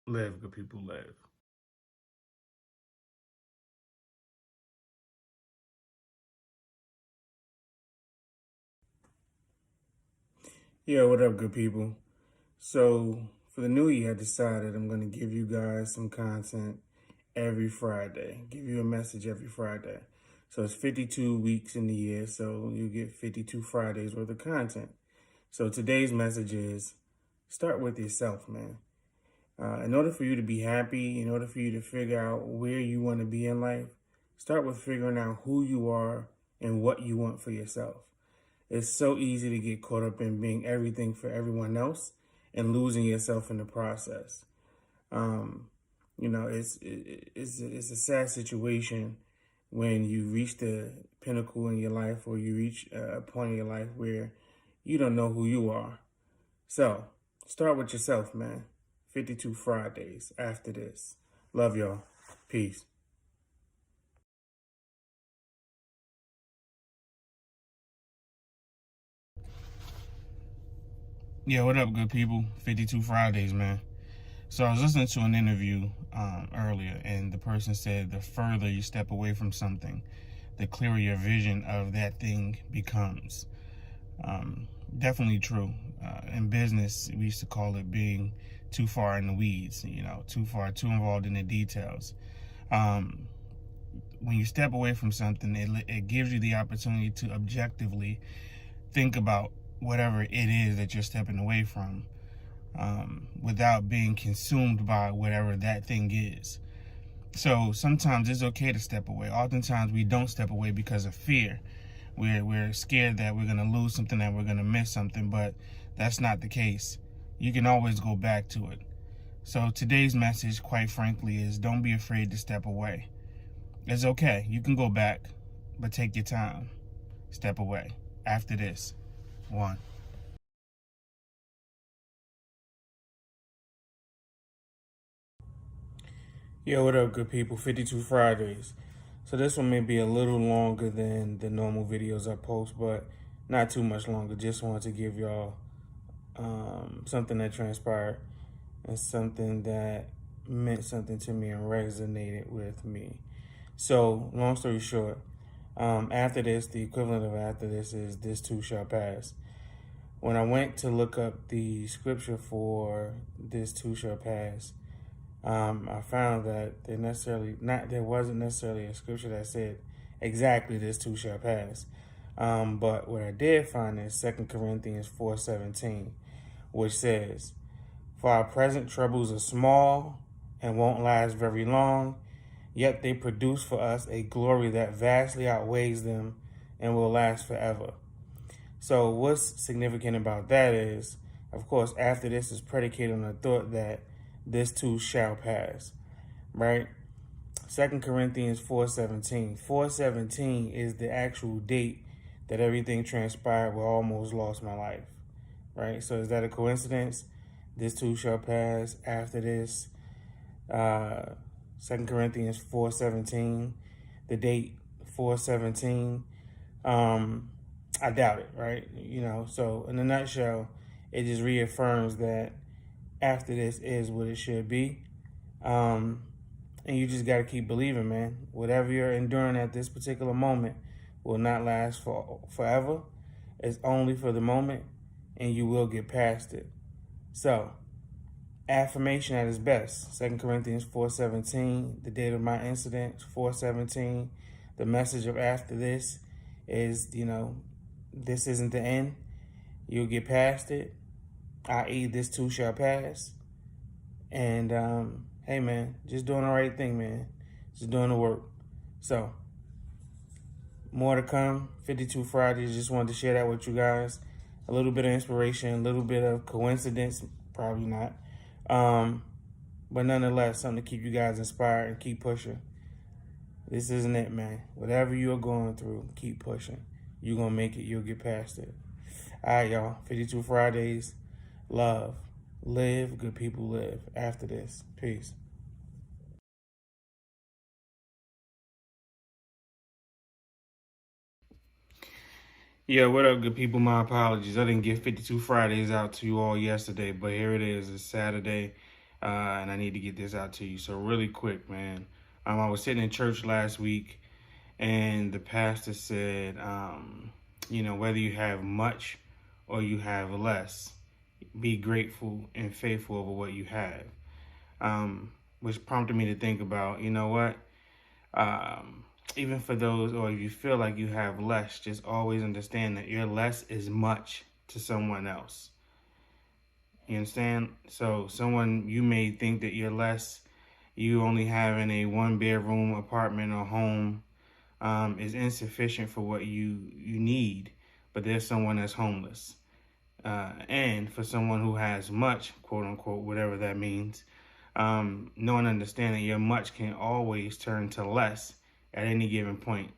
Live, good people, live. Yeah, what up, good people? So, for the new year, I decided I'm going to give you guys some content every Friday, give you a message every Friday. So, it's 52 weeks in the year, so you get 52 Fridays worth of content. So, today's message is start with yourself, man. In order for you to be happy, in order for you to figure out where you want to be in life, start with figuring out who you are and what you want for yourself. It's so easy to get caught up in being everything for everyone else and losing yourself in the process. Um, it's a sad situation when you reach the pinnacle in your life or you reach a point in your life where you don't know who you are. So start with yourself, man. 52 Fridays after this. Love y'all. Peace. Yeah, what up, good people? 52 Fridays, man. So I was listening to an interview earlier, and the person said the further you step away from something, the clearer your vision of that thing becomes. Definitely true. In business, we used to call it being too far in the weeds, too involved in the details. Um, when you step away from something, it gives you the opportunity to objectively think about whatever it is that you're stepping away from, without being consumed by whatever that thing is. So sometimes it's okay to step away. Oftentimes we don't step away because of fear. We're scared that we're gonna lose something, that we're gonna miss something, but that's not the case. You can always go back to it. So today's message, quite frankly, is don't be afraid to step away. It's okay. You can go back, but take your time. Step away. After this, one. Yo, what up, good people? 52 Fridays. So this one may be a little longer than the normal videos I post, but not too much longer. Just wanted to give y'all something that transpired and something that meant something to me and resonated with me. So, long story short, after this, the equivalent of after this is this too shall pass. When I went to look up the scripture for this too shall pass, I found that there wasn't necessarily a scripture that said exactly this too shall pass. But what I did find is 2 Corinthians 4:17, which says, "For our present troubles are small and won't last very long, yet they produce for us a glory that vastly outweighs them and will last forever." So what's significant about that is, of course, after this is predicated on the thought that this too shall pass, right? 2 Corinthians 4:17. 4:17 is the actual date that everything transpired where I almost lost my life, right? So is that a coincidence? This too shall pass after this. 2 Corinthians 4:17, the date 4:17. I doubt it, right? So in a nutshell, it just reaffirms that after this is what it should be. And you just got to keep believing, man. Whatever you're enduring at this particular moment will not last forever. It's only for the moment, and you will get past it. So, affirmation at its best. 2 Corinthians 4:17, the date of my incident, 4:17. The message of after this is, this isn't the end. You'll get past it, i.e. this too shall pass. And hey, man, just doing the right thing, man. Just doing the work. So, more to come. 52 Fridays. Just wanted to share that with you guys. A little bit of inspiration, a little bit of coincidence, probably not. But nonetheless, something to keep you guys inspired and keep pushing. This isn't it, man. Whatever you're going through, keep pushing. You're going to make it. You'll get past it. All right, y'all. 52 Fridays. Love. Live. Good people live. After this. Peace. Yeah, what up, good people? My apologies. I didn't get 52 Fridays out to you all yesterday, but here it is. It's Saturday. and I need to get this out to you. So really quick, man. I was sitting in church last week, and the pastor said, whether you have much or you have less, be grateful and faithful over what you have. Which prompted me to think about, you know what? Even for those, or if you feel like you have less, just always understand that your less is much to someone else. You understand? So someone, you may think that you're less, you only having a 1-bedroom apartment or home is insufficient for what you need, but there's someone that's homeless. And for someone who has much, quote unquote, whatever that means, knowing and understanding your much can always turn to less at any given point.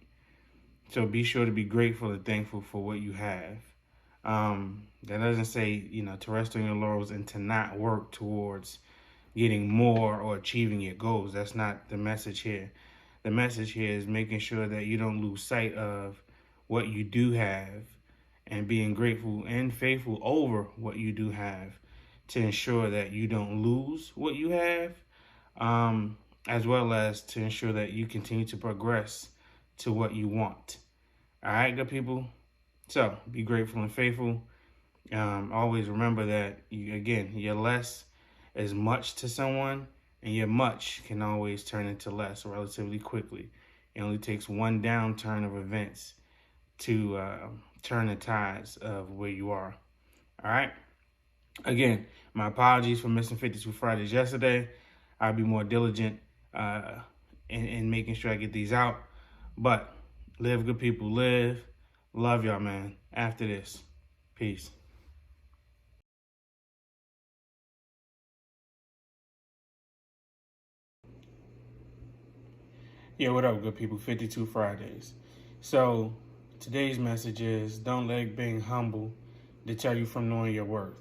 So be sure to be grateful and thankful for what you have. That doesn't say, to rest on your laurels and to not work towards getting more or achieving your goals. That's not the message here. The message here is making sure that you don't lose sight of what you do have and being grateful and faithful over what you do have to ensure that you don't lose what you have, as well as to ensure that you continue to progress to what you want. All right, good people? So be grateful and faithful. Always remember that, your less is much to someone, and your much can always turn into less relatively quickly. It only takes one downturn of events to turn the tides of where you are. All right? Again, my apologies for missing 52 Fridays yesterday. I'll be more diligent in making sure I get these out. But live, good people, live. Love y'all, man. After this, peace. Yeah, what up, good people? 52 Fridays. So today's message is don't let being humble deter you from knowing your worth.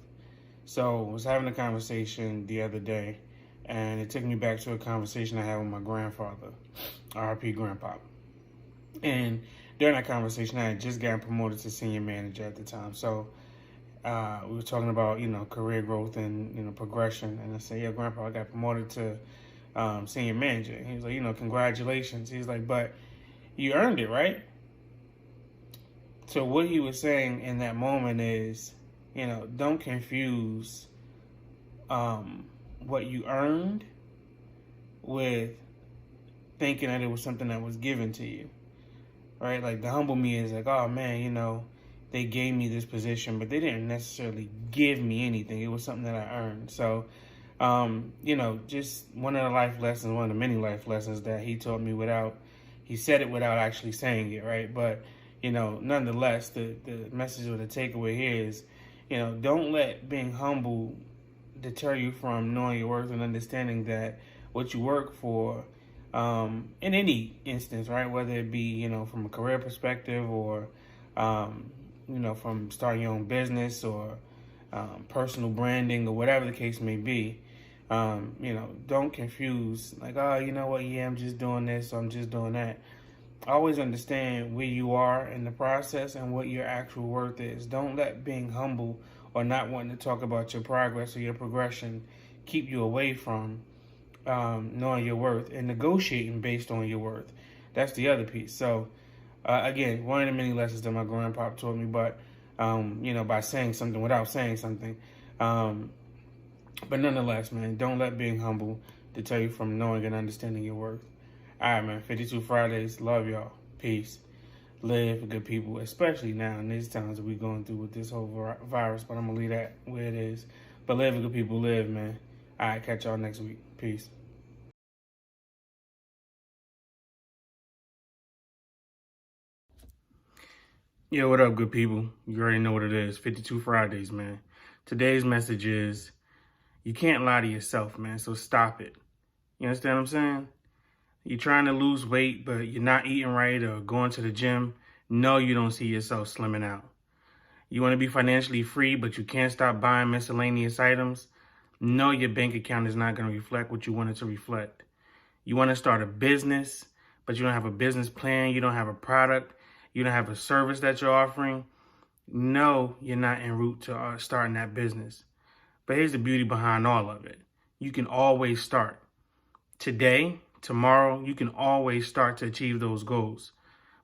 So I was having a conversation the other day, and it took me back to a conversation I had with my grandfather, RP Grandpa. And during that conversation, I had just gotten promoted to senior manager at the time. So we were talking about, career growth and, progression. And I said, yeah, Grandpa, I got promoted to senior manager. And he was like, congratulations. He's like, but you earned it, right? So what he was saying in that moment is, don't confuse what you earned with thinking that it was something that was given to you, right? Like the humble me is like, oh man, they gave me this position, but they didn't necessarily give me anything. It was something that I earned. So, just one of the life lessons, one of the many life lessons that he taught me he said it without actually saying it, right? But, nonetheless, the message or the takeaway here is, don't let being humble deter you from knowing your worth and understanding that what you work for, in any instance, right? Whether it be, from a career perspective or, from starting your own business or personal branding or whatever the case may be, don't confuse like, oh, you know what? Yeah, I'm just doing this, so I'm just doing that. Always understand where you are in the process and what your actual worth is. Don't let being humble or not wanting to talk about your progress or your progression keep you away from knowing your worth and negotiating based on your worth. That's the other piece. So, again, one of the many lessons that my grandpa taught me, but, by saying something without saying something. But nonetheless, man, don't let being humble deter you from knowing and understanding your worth. All right, man, 52 Fridays. Love y'all. Peace. Live, good people, especially now in these times that we're going through with this whole virus, but I'm going to leave that where it is. But live, good people, live, man. All right, catch y'all next week. Peace. Yo, what up, good people? You already know what it is. 52 Fridays, man. Today's message is you can't lie to yourself, man, so stop it. You understand what I'm saying? You're trying to lose weight, but you're not eating right or going to the gym. No, you don't see yourself slimming out. You want to be financially free, but you can't stop buying miscellaneous items. No, your bank account is not going to reflect what you want it to reflect. You want to start a business, but you don't have a business plan. You don't have a product. You don't have a service that you're offering. No, you're not en route to starting that business. But here's the beauty behind all of it. you can always start. Today, tomorrow, you can always start to achieve those goals.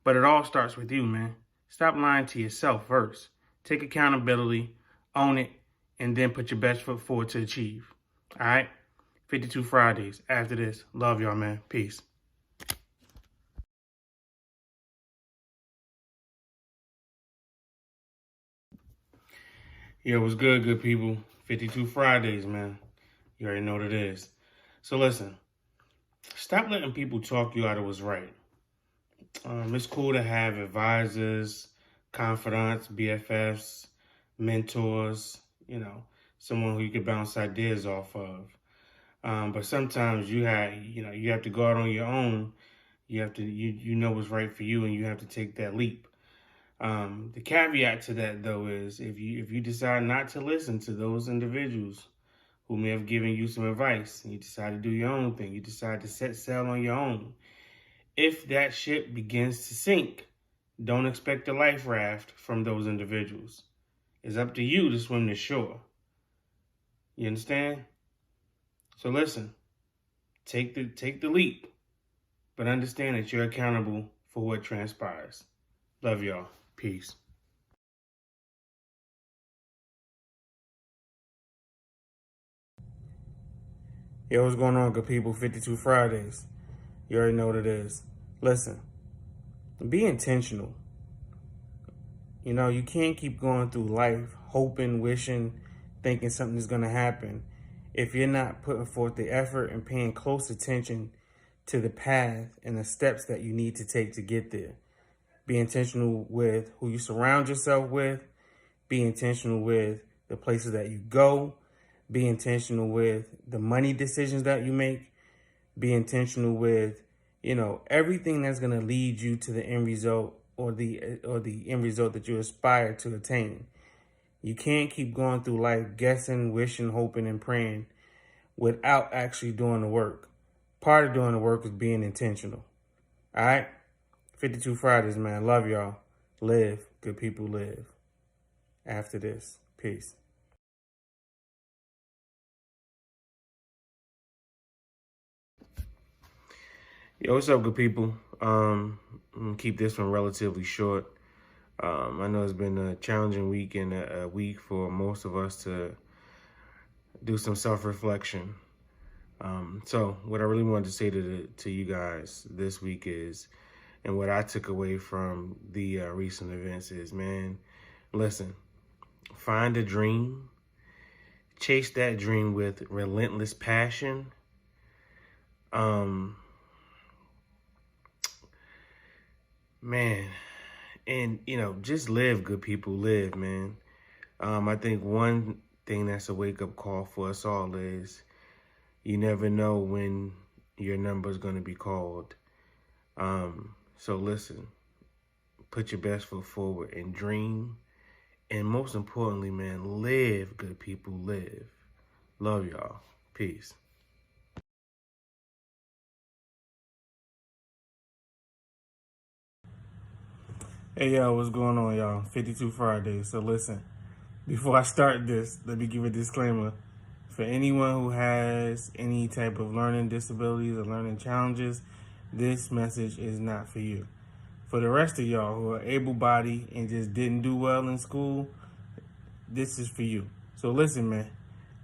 But it all starts with you, man. Stop lying to yourself first. Take accountability, own it, and then put your best foot forward to achieve. All right? 52 Fridays. After this, love y'all, man. Peace. Yo, what's good people? 52 Fridays, man. You already know what it is. So listen, stop letting people talk you out of what's right. It's cool to have advisors, confidants, BFFs, mentors, someone who you can bounce ideas off of. But sometimes you have to go out on your own. You have to, you know what's right for you, and you have to take that leap. The caveat to that, though, is if you decide not to listen to those individuals who may have given you some advice, and you decide to do your own thing, you decide to set sail on your own. If that ship begins to sink, don't expect a life raft from those individuals. It's up to you to swim to shore. You understand? So listen, take the leap, but understand that you're accountable for what transpires. Love y'all. Peace. Yo, what's going on, good people? 52 Fridays. You already know what it is. Listen, be intentional. You can't keep going through life hoping, wishing, thinking something is going to happen if you're not putting forth the effort and paying close attention to the path and the steps that you need to take to get there. Be intentional with who you surround yourself with. Be intentional with the places that you go. Be intentional with the money decisions that you make. Be intentional with, everything that's going to lead you to the end result or the end result that you aspire to attain. You can't keep going through life guessing, wishing, hoping, and praying without actually doing the work. Part of doing the work is being intentional. All right? 52 Fridays, man. Love y'all. Live. Good people live. After this. Peace. Yo, what's up, good people? I'm gonna keep this one relatively short. I know it's been a challenging week and a week for most of us to do some self-reflection. So what I really wanted to say to you guys this week is, and what I took away from the recent events is, man, listen, find a dream, chase that dream with relentless passion. Man, and just live, good people, live, man. I think one thing that's a wake-up call for us all is you never know when your number is going to be called. So listen, put your best foot forward and dream. And most importantly, man, live, good people, live. Love y'all. Peace. Hey, y'all, what's going on, y'all? 52 Fridays. So listen, before I start this, let me give a disclaimer. For anyone who has any type of learning disabilities or learning challenges, this message is not for you. For the rest of y'all who are able-bodied and just didn't do well in school, this is for you. So listen, man,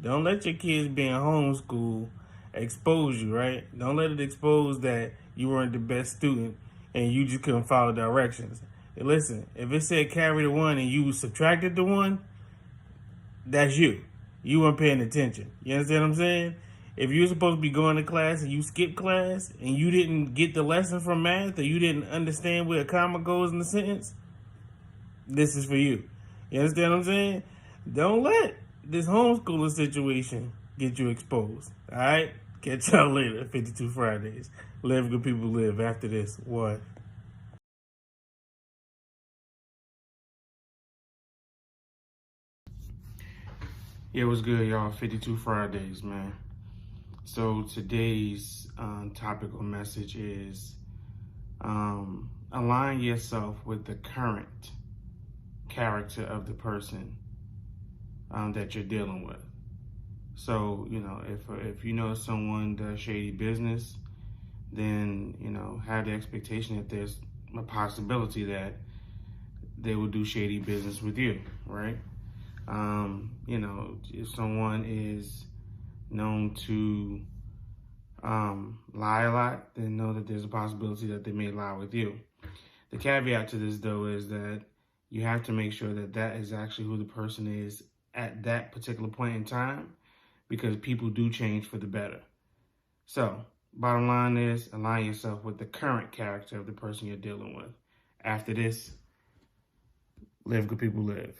don't let your kids being homeschooled expose you, right? Don't let it expose that you weren't the best student and you just couldn't follow directions. And listen, if it said carry the one and you subtracted the one, that's you. You weren't paying attention. You understand what I'm saying? If you were supposed to be going to class and you skipped class and you didn't get the lesson from math or you didn't understand where a comma goes in the sentence, this is for you. You understand what I'm saying? Don't let this homeschooling situation get you exposed. All right? Catch y'all later. 52 Fridays. Live, good people live. After this, what? Yeah, what's good, y'all? 52 Fridays, man. So today's topic or message is align yourself with the current character of the person that you're dealing with. So, if you know someone does shady business, then, have the expectation that there's a possibility that they will do shady business with you, right? If someone is known to lie a lot, then know that there's a possibility that they may lie with you. The caveat to this, though, is that you have to make sure that that is actually who the person is at that particular point in time, because people do change for the better. So, bottom line is, align yourself with the current character of the person you're dealing with. After this, live good people live.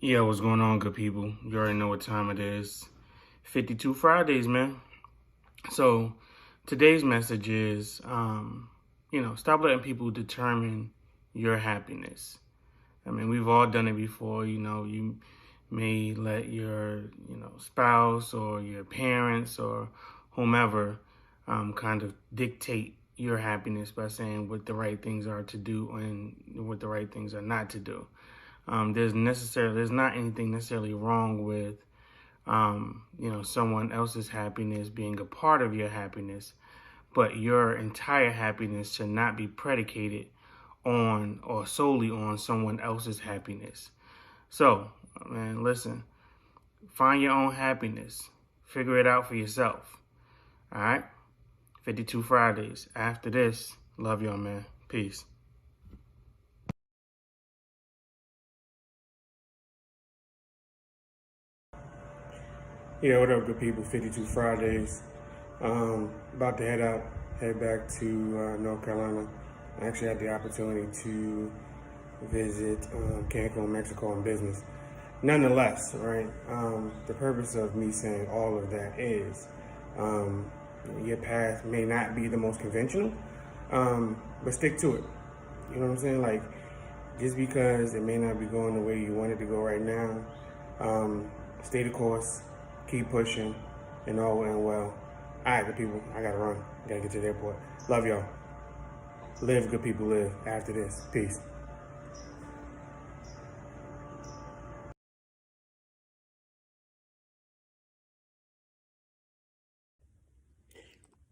Yeah, what's going on, good people? You already know what time it is. 52 Fridays, man. So, today's message is, stop letting people determine your happiness. I mean, we've all done it before. You may let your, spouse or your parents or whomever kind of dictate your happiness by saying what the right things are to do and what the right things are not to do. There's not anything necessarily wrong with, someone else's happiness being a part of your happiness, but your entire happiness should not be predicated on or solely on someone else's happiness. So, man, listen, find your own happiness. Figure it out for yourself. All right? 52 Fridays. After this, love y'all, man. Peace. Yeah, what up, good people? 52 Fridays. About to head back to North Carolina. I actually had the opportunity to visit Cancun, Mexico on business. Nonetheless, right, the purpose of me saying all of that is your path may not be the most conventional, but stick to it. You know what I'm saying? Like, just because it may not be going the way you want it to go right now, stay the course, keep pushing, and all will end well. All right, good people, I gotta run. Gotta get to the airport. Love y'all. Live good people live. After this, peace.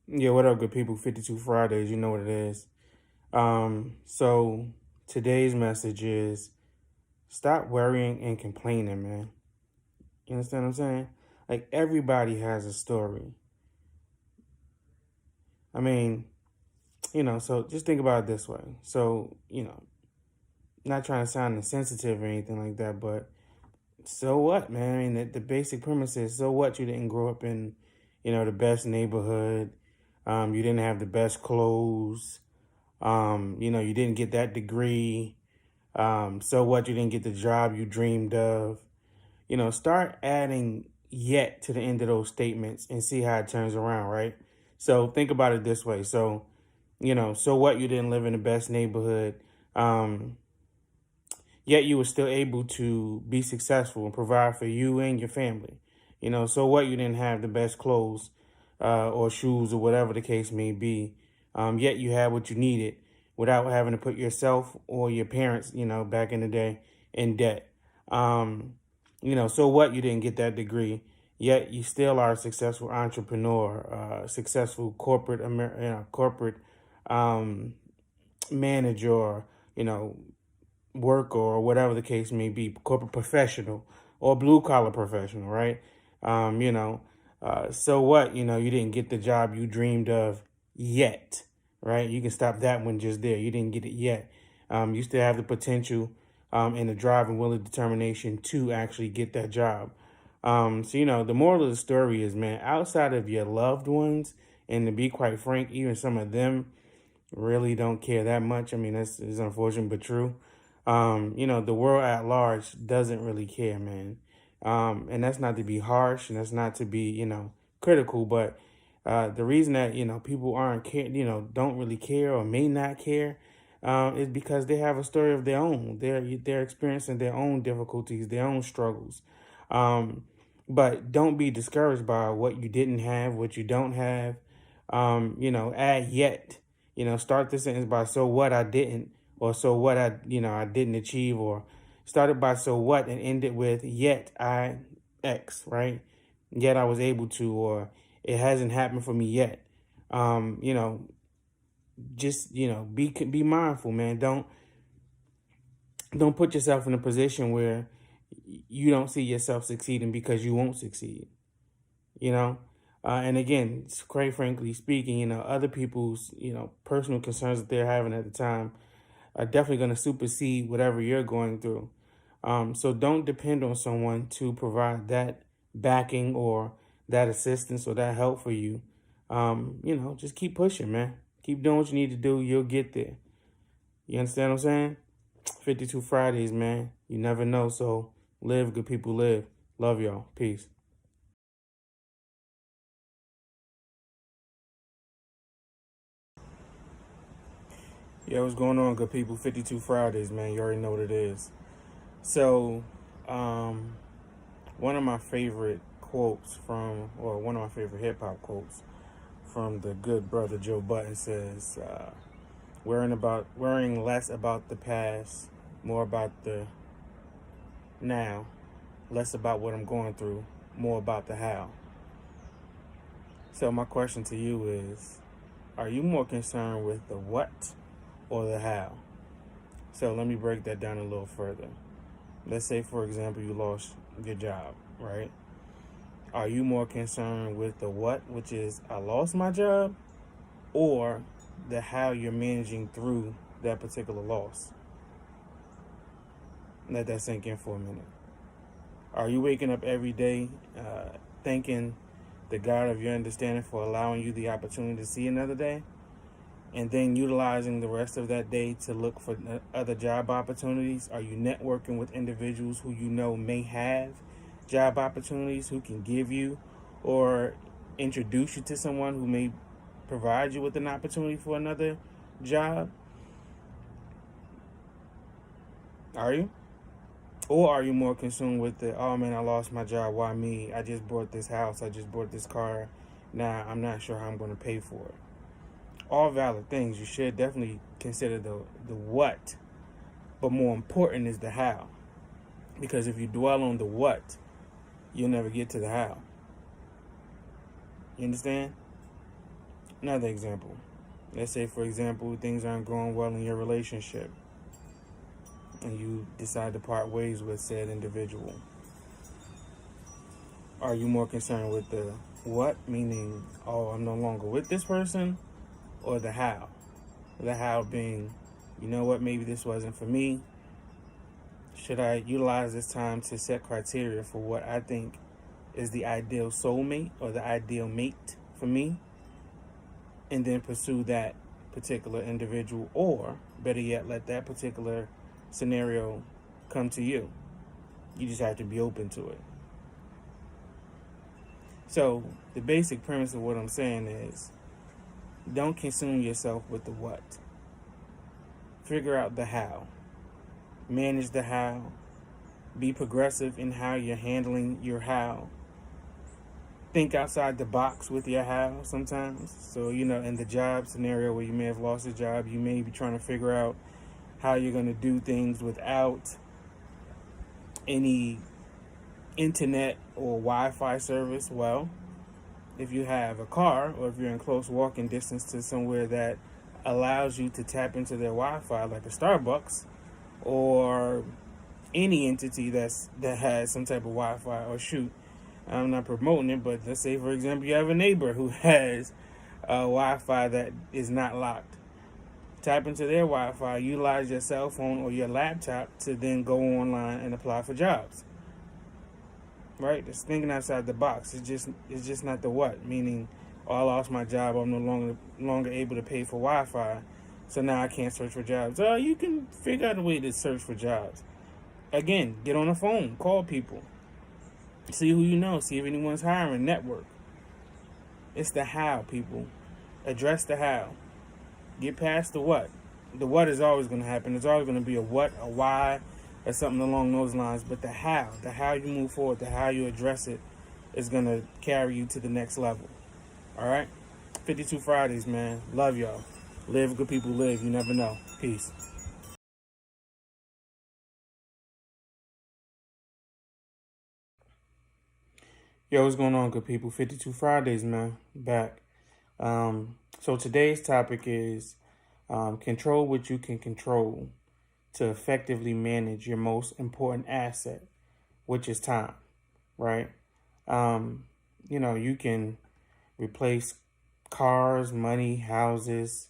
Yeah, what up, good people? 52 Fridays, you know what it is. So today's message is stop worrying and complaining, man. You understand what I'm saying? Like, everybody has a story. I mean, so just think about it this way. So, not trying to sound insensitive or anything like that, but so what, man? I mean, the basic premise is, so what, you didn't grow up in, the best neighborhood. You didn't have the best clothes. You didn't get that degree. So what, you didn't get the job you dreamed of. Start adding yet to the end of those statements and see how it turns around, right? So think about it this way. So, so what, you didn't live in the best neighborhood. Yet you were still able to be successful and provide for you and your family. So what, you didn't have the best clothes or shoes or whatever the case may be. Yet you had what you needed without having to put yourself or your parents, back in the day, in debt. So what, you didn't get that degree. Yet you still are a successful entrepreneur, successful corporate manager, worker, or whatever the case may be, corporate professional or blue collar professional, right? So what, you didn't get the job you dreamed of yet, right? You can stop that one just there. You didn't get it yet. You still have the potential and the drive and will and determination to actually get that job. So, the moral of the story is, man, outside of your loved ones, and to be quite frank, even some of them really don't care that much. I mean, that's is unfortunate but true. The world at large doesn't really care, man. And that's not to be harsh, and that's not to be, critical, but the reason that, people aren't care, don't really care or may not care, is because they have a story of their own. They're experiencing their own difficulties, their own struggles. But don't be discouraged by what you didn't have, what you don't have. Add yet. Start the sentence by, so what, I didn't. or so what I didn't achieve, or started by so what and ended with yet I X, right? Yet I was able to, or it hasn't happened for me yet. Um, you know, just be mindful, man. Don't put yourself in a position where you don't see yourself succeeding because you won't succeed. You know, and again, quite frankly speaking, other people's personal concerns that they're having at the time are definitely going to supersede whatever you're going through. So don't depend on someone to provide that backing or that assistance or that help for you. Just keep pushing, man. Keep doing what you need to do. You'll get there. You understand what I'm saying? 52 Fridays, man. You never know. So live, good people, live. Love y'all. Peace. Yeah, what's going on, good people? 52 Fridays, man. You already know what it is. So, one of my favorite quotes or one of my favorite hip hop quotes from the good brother Joe Button says, worrying less about the past, more about the now, less about what I'm going through, more about the how. So my question to you is, are you more concerned with the what or the how? So let me break that down a little further. Let's say, for example, you lost your job, right? Are you more concerned with the what, which is I lost my job, or the how you're managing through that particular loss? Let that sink in for a minute. Are you waking up every day thanking the God of your understanding for allowing you the opportunity to see another day, and then utilizing the rest of that day to look for other job opportunities? Are you networking with individuals who you know may have job opportunities, who can give you or introduce you to someone who may provide you with an opportunity for another job? Are you? Or are you more consumed with the, oh man, I lost my job, why me? I just bought this house, I just bought this car, now I'm not sure how I'm going to pay for it. All valid things. You should definitely consider the what, but more important is the how. Because if you dwell on the what, you'll never get to the how. You understand? Another example. Let's say, for example, things aren't going well in your relationship, and you decide to part ways with said individual. Are you more concerned with the what, meaning, oh, I'm no longer with this person, or the how? The how being, you know what, maybe this wasn't for me. Should I utilize this time to set criteria for what I think is the ideal soulmate or the ideal mate for me, and then pursue that particular individual, or better yet, let that particular scenario come to you? You just have to be open to it. So the basic premise of what I'm saying is, don't consume yourself with the what. Figure out the how. Manage the how. Be progressive in how you're handling your how. Think outside the box with your how sometimes. So, in the job scenario where you may have lost a job, you may be trying to figure out how you're going to do things without any internet or Wi-Fi service. Well, if you have a car, or if you're in close walking distance to somewhere that allows you to tap into their Wi-Fi, like a Starbucks or any entity that has some type of Wi-Fi, or shoot, I'm not promoting it, but let's say, for example, you have a neighbor who has Wi-Fi that is not locked. Tap into their Wi-Fi, utilize your cell phone or your laptop to then go online and apply for jobs. Right? It's thinking outside the box. It's just not the what. Meaning, oh, I lost my job. I'm no longer able to pay for Wi-Fi, so now I can't search for jobs. You can figure out a way to search for jobs. Again, get on the phone, call people, see who you know, see if anyone's hiring, network. It's the how, people. Address the how. Get past the what. The what is always going to happen. There's always going to be a what, a why, or something along those lines. But the how you move forward, the how you address it, is going to carry you to the next level. All right? 52 Fridays, man. Love y'all. Live, good people live. You never know. Peace. Yo, what's going on, good people? 52 Fridays, man. Back. So today's topic is control what you can control to effectively manage your most important asset, which is time, right? Um, you can replace cars, money, houses,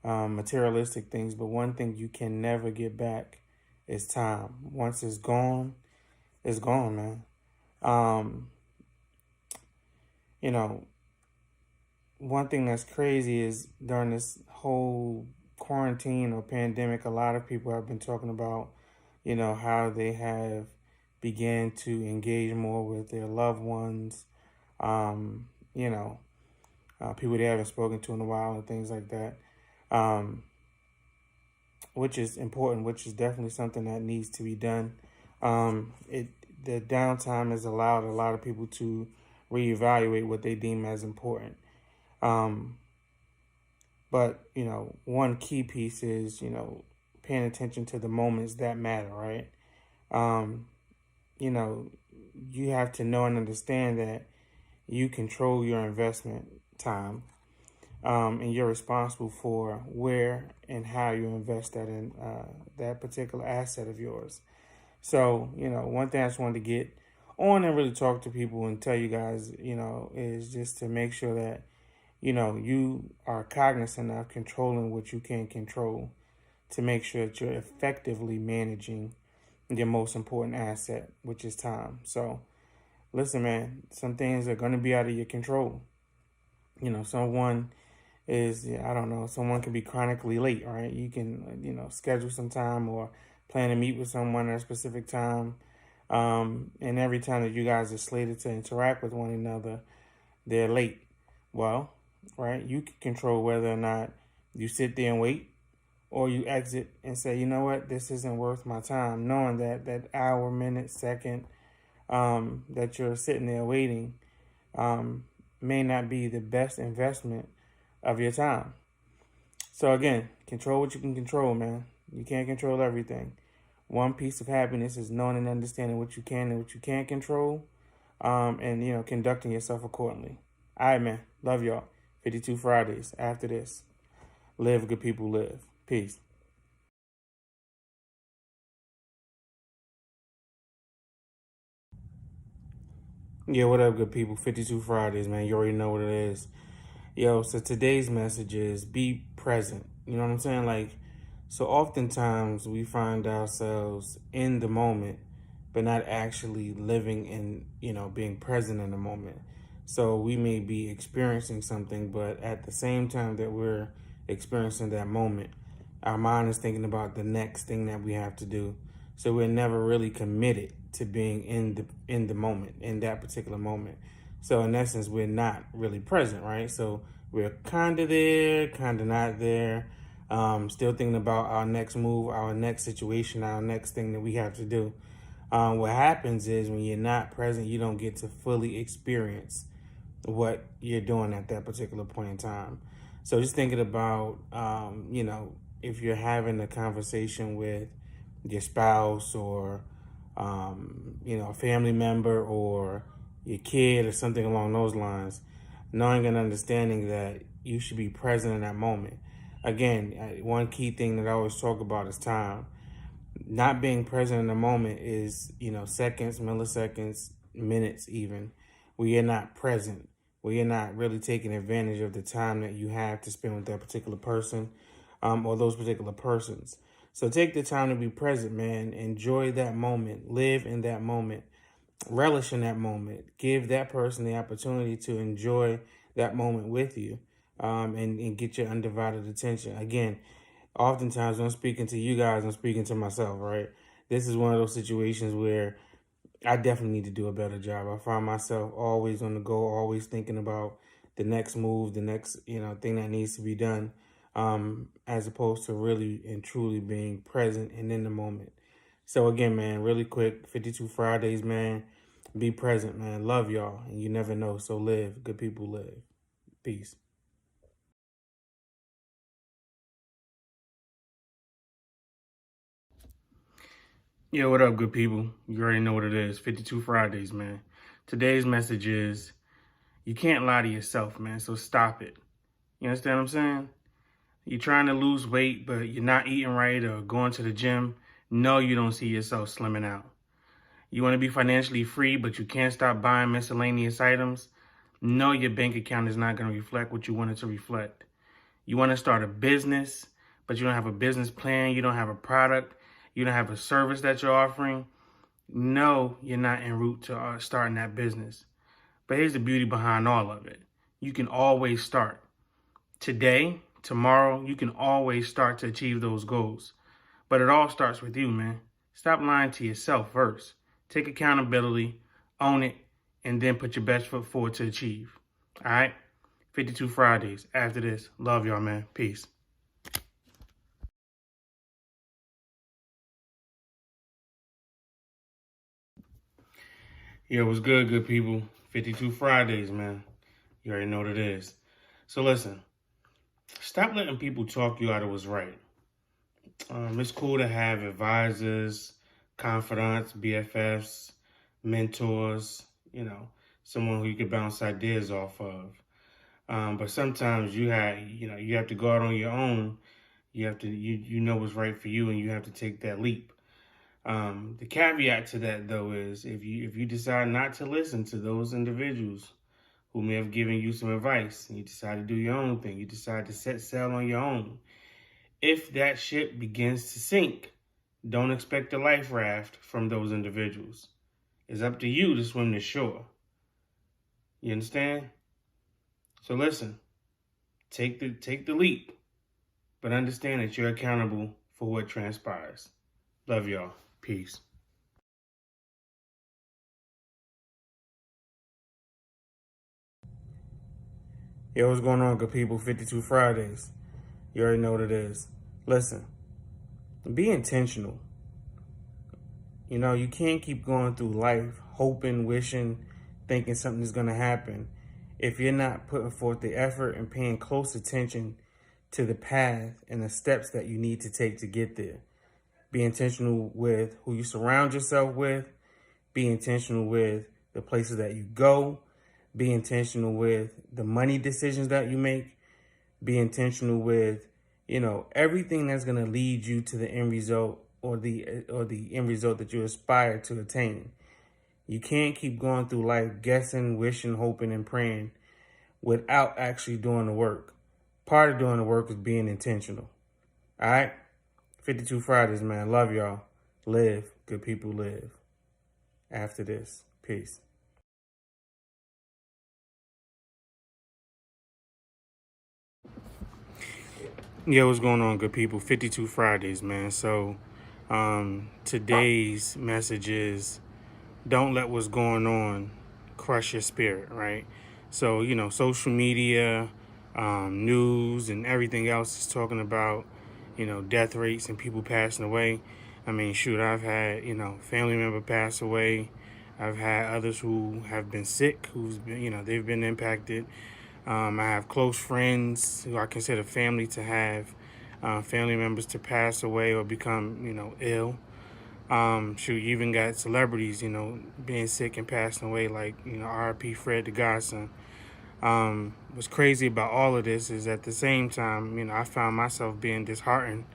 materialistic things, but one thing you can never get back is time. Once it's gone, man. Um, you know, One thing that's crazy is during this whole quarantine or pandemic, a lot of people have been talking about, how they have began to engage more with their loved ones, um, you know, people they haven't spoken to in a while and things like that, um, which is important, which is definitely something that needs to be done. It The downtime has allowed a lot of people to reevaluate what they deem as important. Um, But, one key piece is, paying attention to the moments that matter, right? Um, you know, you have to know and understand that you control your investment time, and you're responsible for where and how you invest that in that particular asset of yours. So, one thing I just wanted to get on and really talk to people and tell you guys, is just to make sure that you are cognizant of controlling what you can control to make sure that you're effectively managing your most important asset, which is time. So, listen, man, some things are going to be out of your control. Someone is, I don't know, someone can be chronically late, right? You can, schedule some time or plan to meet with someone at a specific time. And every time that you guys are slated to interact with one another, they're late. Well, right, you can control whether or not you sit there and wait or you exit and say, you know what, this isn't worth my time, knowing that hour, minute, second that you're sitting there waiting may not be the best investment of your time. So again, control what you can control, man. You can't control everything. One piece of happiness is knowing and understanding what you can and what you can't control, and conducting yourself accordingly. All right, man. Love y'all. 52 Fridays. After this, live, good people, live. Peace. Yeah, what up, good people? 52 Fridays, man. You already know what it is. Yo, so today's message is be present. You know what I'm saying? So oftentimes we find ourselves in the moment, but not actually living in, being present in the moment. So we may be experiencing something, but at the same time that we're experiencing that moment, our mind is thinking about the next thing that we have to do. So we're never really committed to being in the moment, in that particular moment. So in essence, we're not really present, right? So we're kind of there, kind of not there. Still thinking about our next move, our next situation, our next thing that we have to do. What happens is when you're not present, you don't get to fully experience what you're doing at that particular point in time. So just thinking about, if you're having a conversation with your spouse or, a family member or your kid or something along those lines, knowing and understanding that you should be present in that moment. Again, one key thing that I always talk about is time. Not being present in the moment is, seconds, milliseconds, minutes even, where you're not present, where you're not really taking advantage of the time that you have to spend with that particular person, or those particular persons. So take the time to be present, man. Enjoy that moment. Live in that moment. Relish in that moment. Give that person the opportunity to enjoy that moment with you, and get your undivided attention. Again, oftentimes when I'm speaking to you guys, I'm speaking to myself, right? This is one of those situations where I definitely need to do a better job. I find myself always on the go, always thinking about the next move, the next, thing that needs to be done, as opposed to really and truly being present and in the moment. So again, man, really quick, 52 Fridays, man. Be present, man. Love y'all. And you never know. So live. Good people live. Peace. Yo, what up, good people? You already know what it is. 52 Fridays, man. Today's message is you can't lie to yourself, man, so stop it. You understand what I'm saying? You're trying to lose weight, but you're not eating right or going to the gym. No, you don't see yourself slimming out. You want to be financially free, but you can't stop buying miscellaneous items. No, your bank account is not going to reflect what you want it to reflect. You want to start a business, but you don't have a business plan. You don't have a product. You don't have a service that you're offering. No, you're not en route to starting that business. But here's the beauty behind all of it. You can always start. Today, tomorrow, you can always start to achieve those goals. But it all starts with you, man. Stop lying to yourself first. Take accountability, own it, and then put your best foot forward to achieve. All right? 52 Fridays. After this, love y'all, man. Peace. Yo, what's good people? 52 Fridays, man. You already know what it is. So listen, stop letting people talk you out of what's right. It's cool to have advisors, confidants, BFFs, mentors, someone who you can bounce ideas off of. But sometimes you have to go out on your own. You have to, you know what's right for you, and you have to take that leap. The caveat to that, though, is if you decide not to listen to those individuals who may have given you some advice, and you decide to do your own thing, you decide to set sail on your own. If that ship begins to sink, don't expect a life raft from those individuals. It's up to you to swim to shore. You understand? So listen, take the leap, but understand that you're accountable for what transpires. Love y'all. Peace. Yo, what's going on, good people? 52 Fridays. You already know what it is. Listen, be intentional. You can't keep going through life hoping, wishing, thinking something is going to happen if you're not putting forth the effort and paying close attention to the path and the steps that you need to take to get there. Be intentional with who you surround yourself with. Be intentional with the places that you go. Be intentional with the money decisions that you make. Be intentional with, everything that's going to lead you to the end result or the end result that you aspire to attain. You can't keep going through life guessing, wishing, hoping, and praying without actually doing the work. Part of doing the work is being intentional. All right? 52 Fridays, man. Love y'all. Live. Good people live. After this. Peace. Yo, what's going on, good people? 52 Fridays, man. So, today's message is don't let what's going on crush your spirit, right? So, social media, news, and everything else is talking about, death rates and people passing away. I mean, shoot, I've had, family member pass away. I've had others who have been sick, who's been, they've been impacted. I have close friends who I consider family to have family members to pass away or become, ill. You even got celebrities, being sick and passing away, like, R.I.P. Fred the Godson. What's crazy about all of this is at the same time, I found myself being disheartened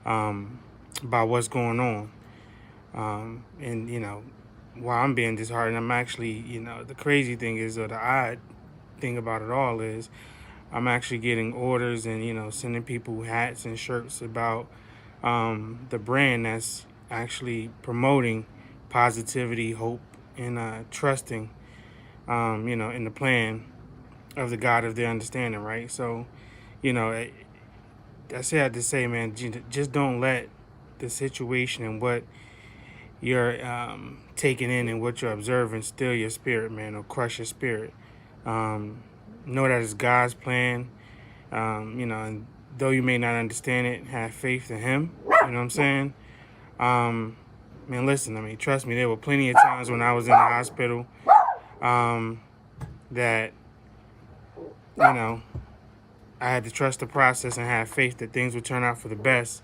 by what's going on. And, while I'm being disheartened, I'm actually, the crazy thing is, or the odd thing about it all is, I'm actually getting orders and, sending people hats and shirts about the brand that's actually promoting positivity, hope, and trusting, in the plan of the God of their understanding, right? So, that's it I had to say, man. Just don't let the situation and what you're taking in and what you're observing steal your spirit, man, or crush your spirit. Know that it's God's plan, and though you may not understand it, have faith in Him. You know what I'm saying? Man, listen, trust me, there were plenty of times when I was in the hospital that, I had to trust the process and have faith that things would turn out for the best.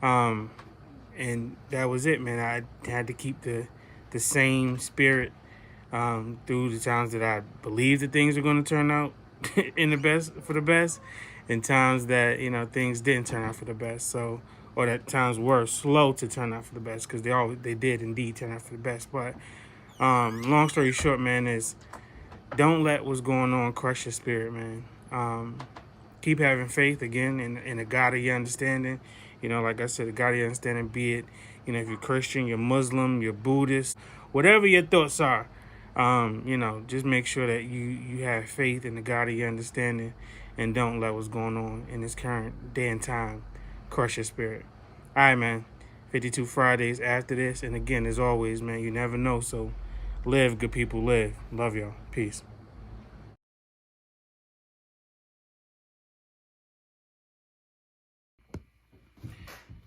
And that was it, man. I had to keep the same spirit through the times that I believe that things are going to turn out in the best for the best, and times that things didn't turn out for the best. So, or that times were slow to turn out for the best because they did indeed turn out for the best. But long story short, man, is don't let what's going on crush your spirit, man. Keep having faith again in a God of your understanding. Like I said, a God of your understanding, be it, if you're Christian, you're Muslim, you're Buddhist, whatever your thoughts are, just make sure that you have faith in the God of your understanding and don't let what's going on in this current day and time crush your spirit. All right, man. 52 Fridays after this. And again, as always, man, you never know. So live, good people, live. Love y'all. Peace.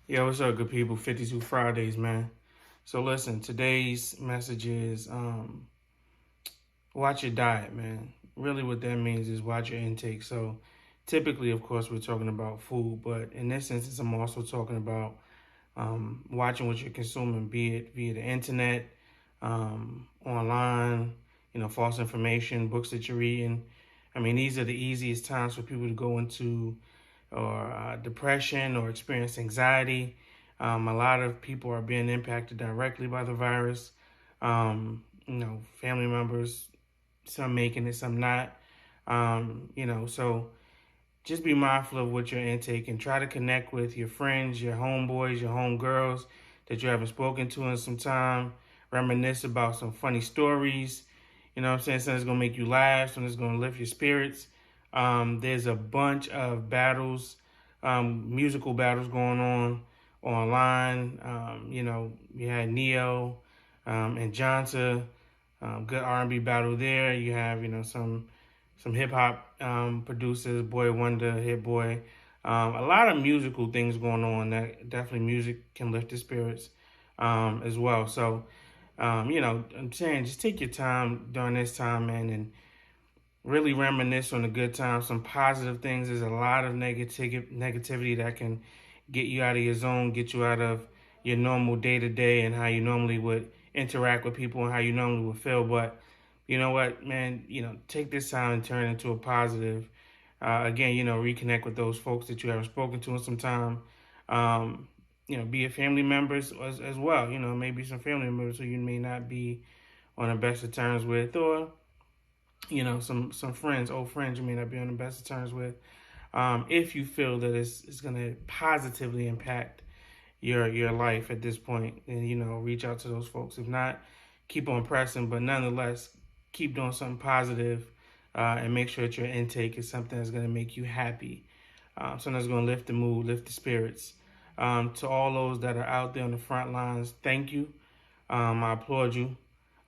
Yo, what's up, good people? 52 Fridays, man. So listen, today's message is watch your diet, man. Really what that means is watch your intake. So typically, of course, we're talking about food, but in this instance, I'm also talking about watching what you're consuming, be it via the internet, online, false information, books that you're reading. I mean, these are the easiest times for people to go into or depression or experience anxiety. A lot of people are being impacted directly by the virus. Family members, some making it, some not. So just be mindful of what you're intaking. Try to connect with your friends, your homeboys, your homegirls that you haven't spoken to in some time. Reminisce about some funny stories. You know what I'm saying? Something that's going to make you laugh, something that's going to lift your spirits. There's a bunch of battles, musical battles going on online. You had Neo and Jonta, good R&B battle there. You have, some hip hop producers, Boy Wonder, Hit Boy. A lot of musical things going on that definitely music can lift the spirits as well. So, I'm saying just take your time during this time, man, and really reminisce on the good times, some positive things. There's a lot of negativity that can get you out of your zone, get you out of your normal day-to-day and how you normally would interact with people and how you normally would feel. But you know what, man, take this time and turn it into a positive. Again, reconnect with those folks that you haven't spoken to in some time. Be it family members as well. Maybe some family members who you may not be on the best of terms with, or some friends, old friends you may not be on the best of terms with. If you feel that it's going to positively impact your life at this point, then reach out to those folks. If not, keep on pressing, but nonetheless, keep doing something positive, and make sure that your intake is something that's going to make you happy, something that's going to lift the mood, lift the spirits. To all those that are out there on the front lines, thank you. I applaud you.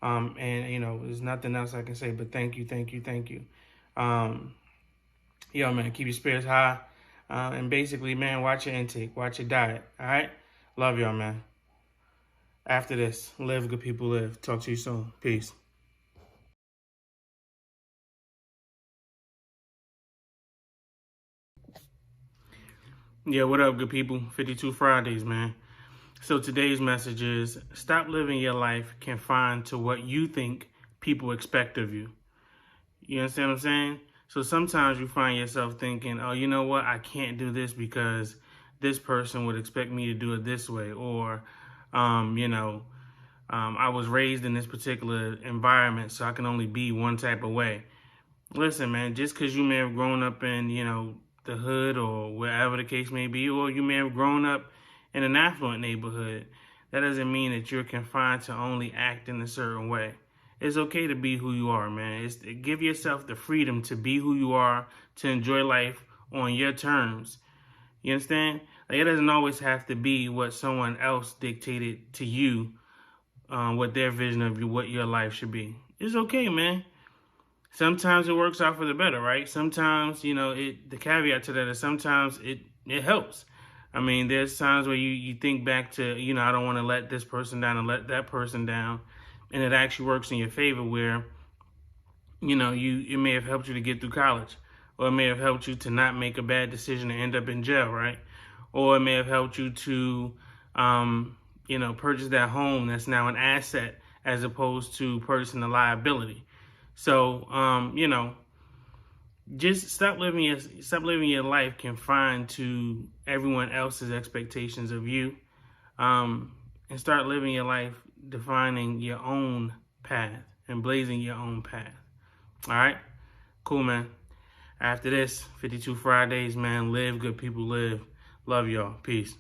And there's nothing else I can say but thank you, thank you, thank you. Man, keep your spirits high. And basically, man, watch your intake, watch your diet. All right? Love y'all, man. After this, live, good people, live. Talk to you soon. Peace. Yeah, what up, good people? 52 Fridays, man. So today's message is stop living your life confined to what you think people expect of you. You understand what I'm saying? So sometimes you find yourself thinking, oh, you know what? I can't do this because this person would expect me to do it this way. Or, I was raised in this particular environment, so I can only be one type of way. Listen, man, just because you may have grown up in, the hood or wherever the case may be, or you may have grown up in an affluent neighborhood, that doesn't mean that you're confined to only act in a certain way. It's okay to be who you are, man. Give yourself the freedom to be who you are, to enjoy life on your terms. You understand? Like, it doesn't always have to be what someone else dictated to you, what their vision of what your life should be. It's okay, man. Sometimes it works out for the better, right? Sometimes, the caveat to that is sometimes it helps. I mean, there's times where you think back to, I don't want to let this person down and let that person down. And it actually works in your favor where, it may have helped you to get through college, or it may have helped you to not make a bad decision and end up in jail, right? Or it may have helped you to, purchase that home that's now an asset as opposed to personal liability. So, just stop living your life confined to everyone else's expectations of you, and start living your life defining your own path and blazing your own path. All right, cool, man. After this, 52 Fridays, man. Live, good people live. Love y'all. Peace.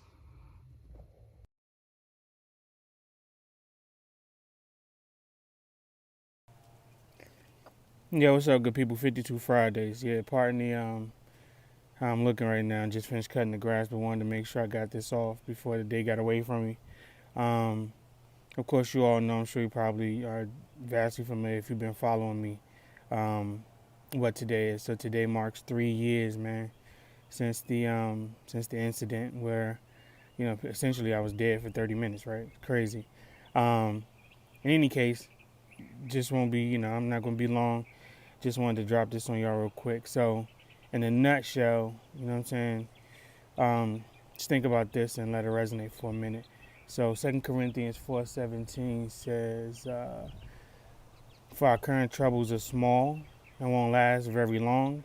Yeah, what's up, good people? 52 Fridays. Yeah, pardon the how I'm looking right now. Just finished cutting the grass, but wanted to make sure I got this off before the day got away from me. Um, of course, you all know. I'm sure you probably are vastly familiar if you've been following me. What today is? So today marks 3 years, man, since the incident where essentially I was dead for 30 minutes. Right? Crazy. In any case, just won't be. I'm not gonna be long. Just wanted to drop this on y'all real quick. So, in a nutshell, you know what I'm saying? Just think about this and let it resonate for a minute. So, 2 Corinthians 4:17 says, "For our current troubles are small and won't last very long,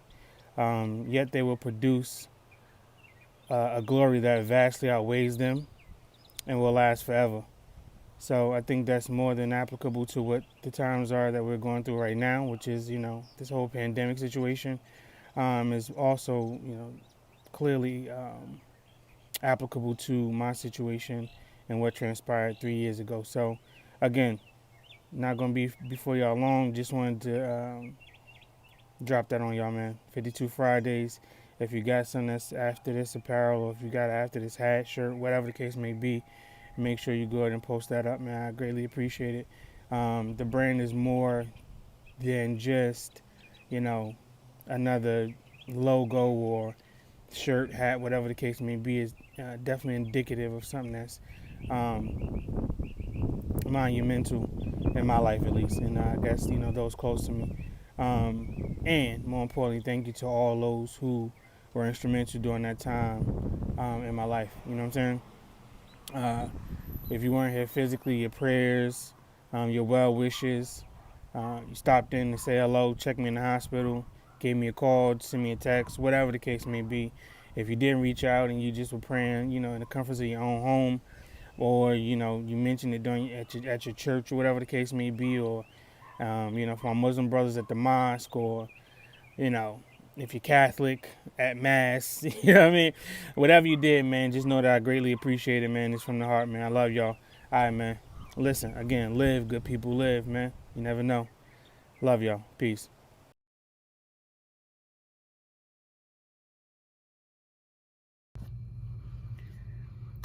yet they will produce a glory that vastly outweighs them and will last forever." So I think that's more than applicable to what the times are that we're going through right now, which is, this whole pandemic situation, is also, clearly applicable to my situation and what transpired 3 years ago. So again, not going to be before y'all long. Just wanted to drop that on y'all, man. 52 Fridays. If you got something that's after this apparel, or if you got after this hat, shirt, whatever the case may be, make sure you go ahead and post that up, man. I greatly appreciate it. The brand is more than just, another logo or shirt, hat, whatever the case may be. Is definitely indicative of something that's monumental in my life, at least, and I guess those close to me. And more importantly, thank you to all those who were instrumental during that time in my life. You know what I'm saying? If you weren't here physically, your prayers, your well wishes, you stopped in to say hello, check me in the hospital, gave me a call, send me a text, whatever the case may be. If you didn't reach out and you just were praying, in the comforts of your own home, or you mentioned it during at your church or whatever the case may be, or for my Muslim brothers at the mosque, or if you're Catholic, at Mass, you know what I mean? Whatever you did, man, just know that I greatly appreciate it, man. It's from the heart, man. I love y'all. All right, man. Listen, again, live, good people live, man. You never know. Love y'all. Peace.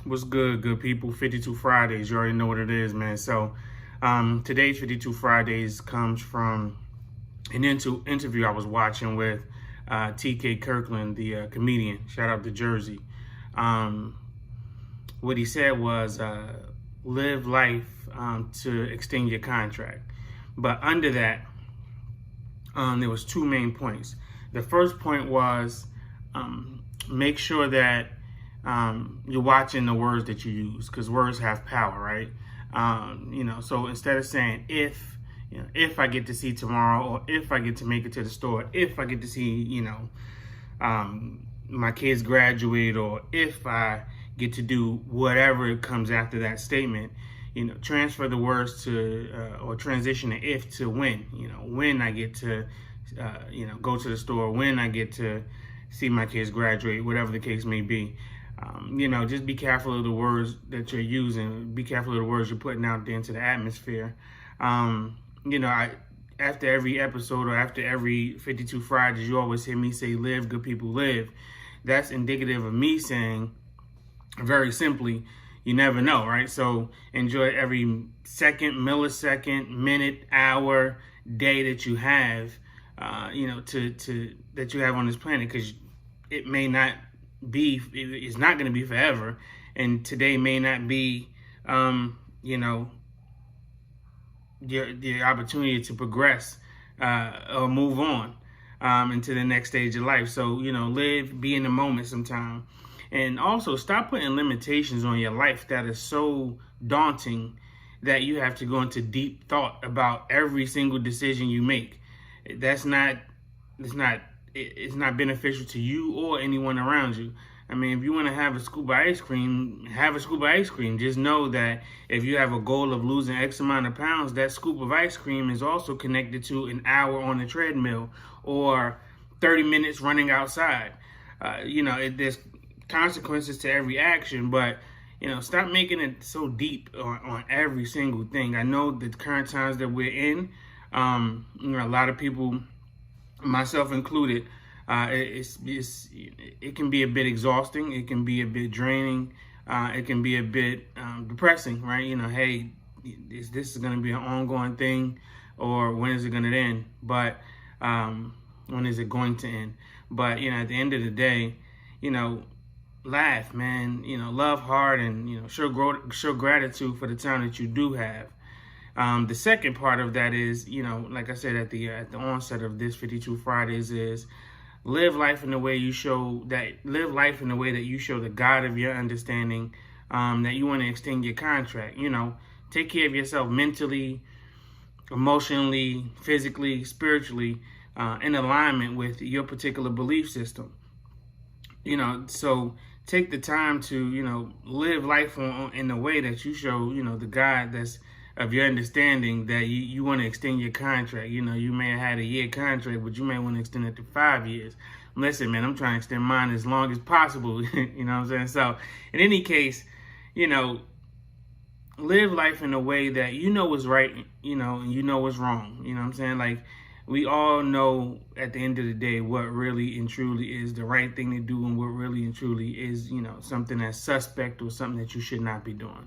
What's good, good people? 52 Fridays. You already know what it is, man. So today's 52 Fridays comes from an interview I was watching with T.K. Kirkland, the comedian. Shout out to Jersey. What he said was, live life to extend your contract. But under that, there was two main points. The first point was make sure that you're watching the words that you use, because words have power, right? So instead of saying if I get to see tomorrow, or if I get to make it to the store, if I get to see, my kids graduate, or if I get to do whatever comes after that statement, transfer the words to, or transition the if to when, when I get to, go to the store, when I get to see my kids graduate, whatever the case may be. Just be careful of the words that you're using. Be careful of the words you're putting out there into the atmosphere. After every episode, or after every 52 Fridays, you always hear me say, live, good people live. That's indicative of me saying, very simply, you never know, right? So enjoy every second, millisecond, minute, hour, day that you have, that you have on this planet, because it may not be, it's not going to be forever. And today may not be, the opportunity to progress or move on into the next stage of life. So, live, be in the moment sometime. And also stop putting limitations on your life that is so daunting that you have to go into deep thought about every single decision you make. That's not, it's not beneficial to you or anyone around you. I mean, if you want to have a scoop of ice cream, have a scoop of ice cream. Just know that if you have a goal of losing X amount of pounds, that scoop of ice cream is also connected to an hour on the treadmill or 30 minutes running outside. There's consequences to every action, but stop making it so deep on every single thing. I know the current times that we're in, a lot of people, myself included, it can be a bit exhausting. It can be a bit draining. It can be a bit depressing, right? Hey, this is going to be an ongoing thing, or when is it going to end? But when is it going to end? But at the end of the day, laugh, man. Love hard, and show gratitude for the time that you do have. The second part of that is, like I said at the onset of this 52 Fridays, is live life in the way you show that. Live life in the way that you show the God of your understanding, that you want to extend your contract. Take care of yourself mentally, emotionally, physically, spiritually, in alignment with your particular belief system. So take the time to, live life in the way that you show, the God that's of your understanding, that you want to extend your contract. You may have had a year contract, but you may want to extend it to 5 years. Listen, man, I'm trying to extend mine as long as possible. You know what I'm saying? So in any case, live life in a way that you know is right, and you know what's wrong. You know what I'm saying? Like, we all know at the end of the day what really and truly is the right thing to do, and what really and truly is, something that's suspect or something that you should not be doing.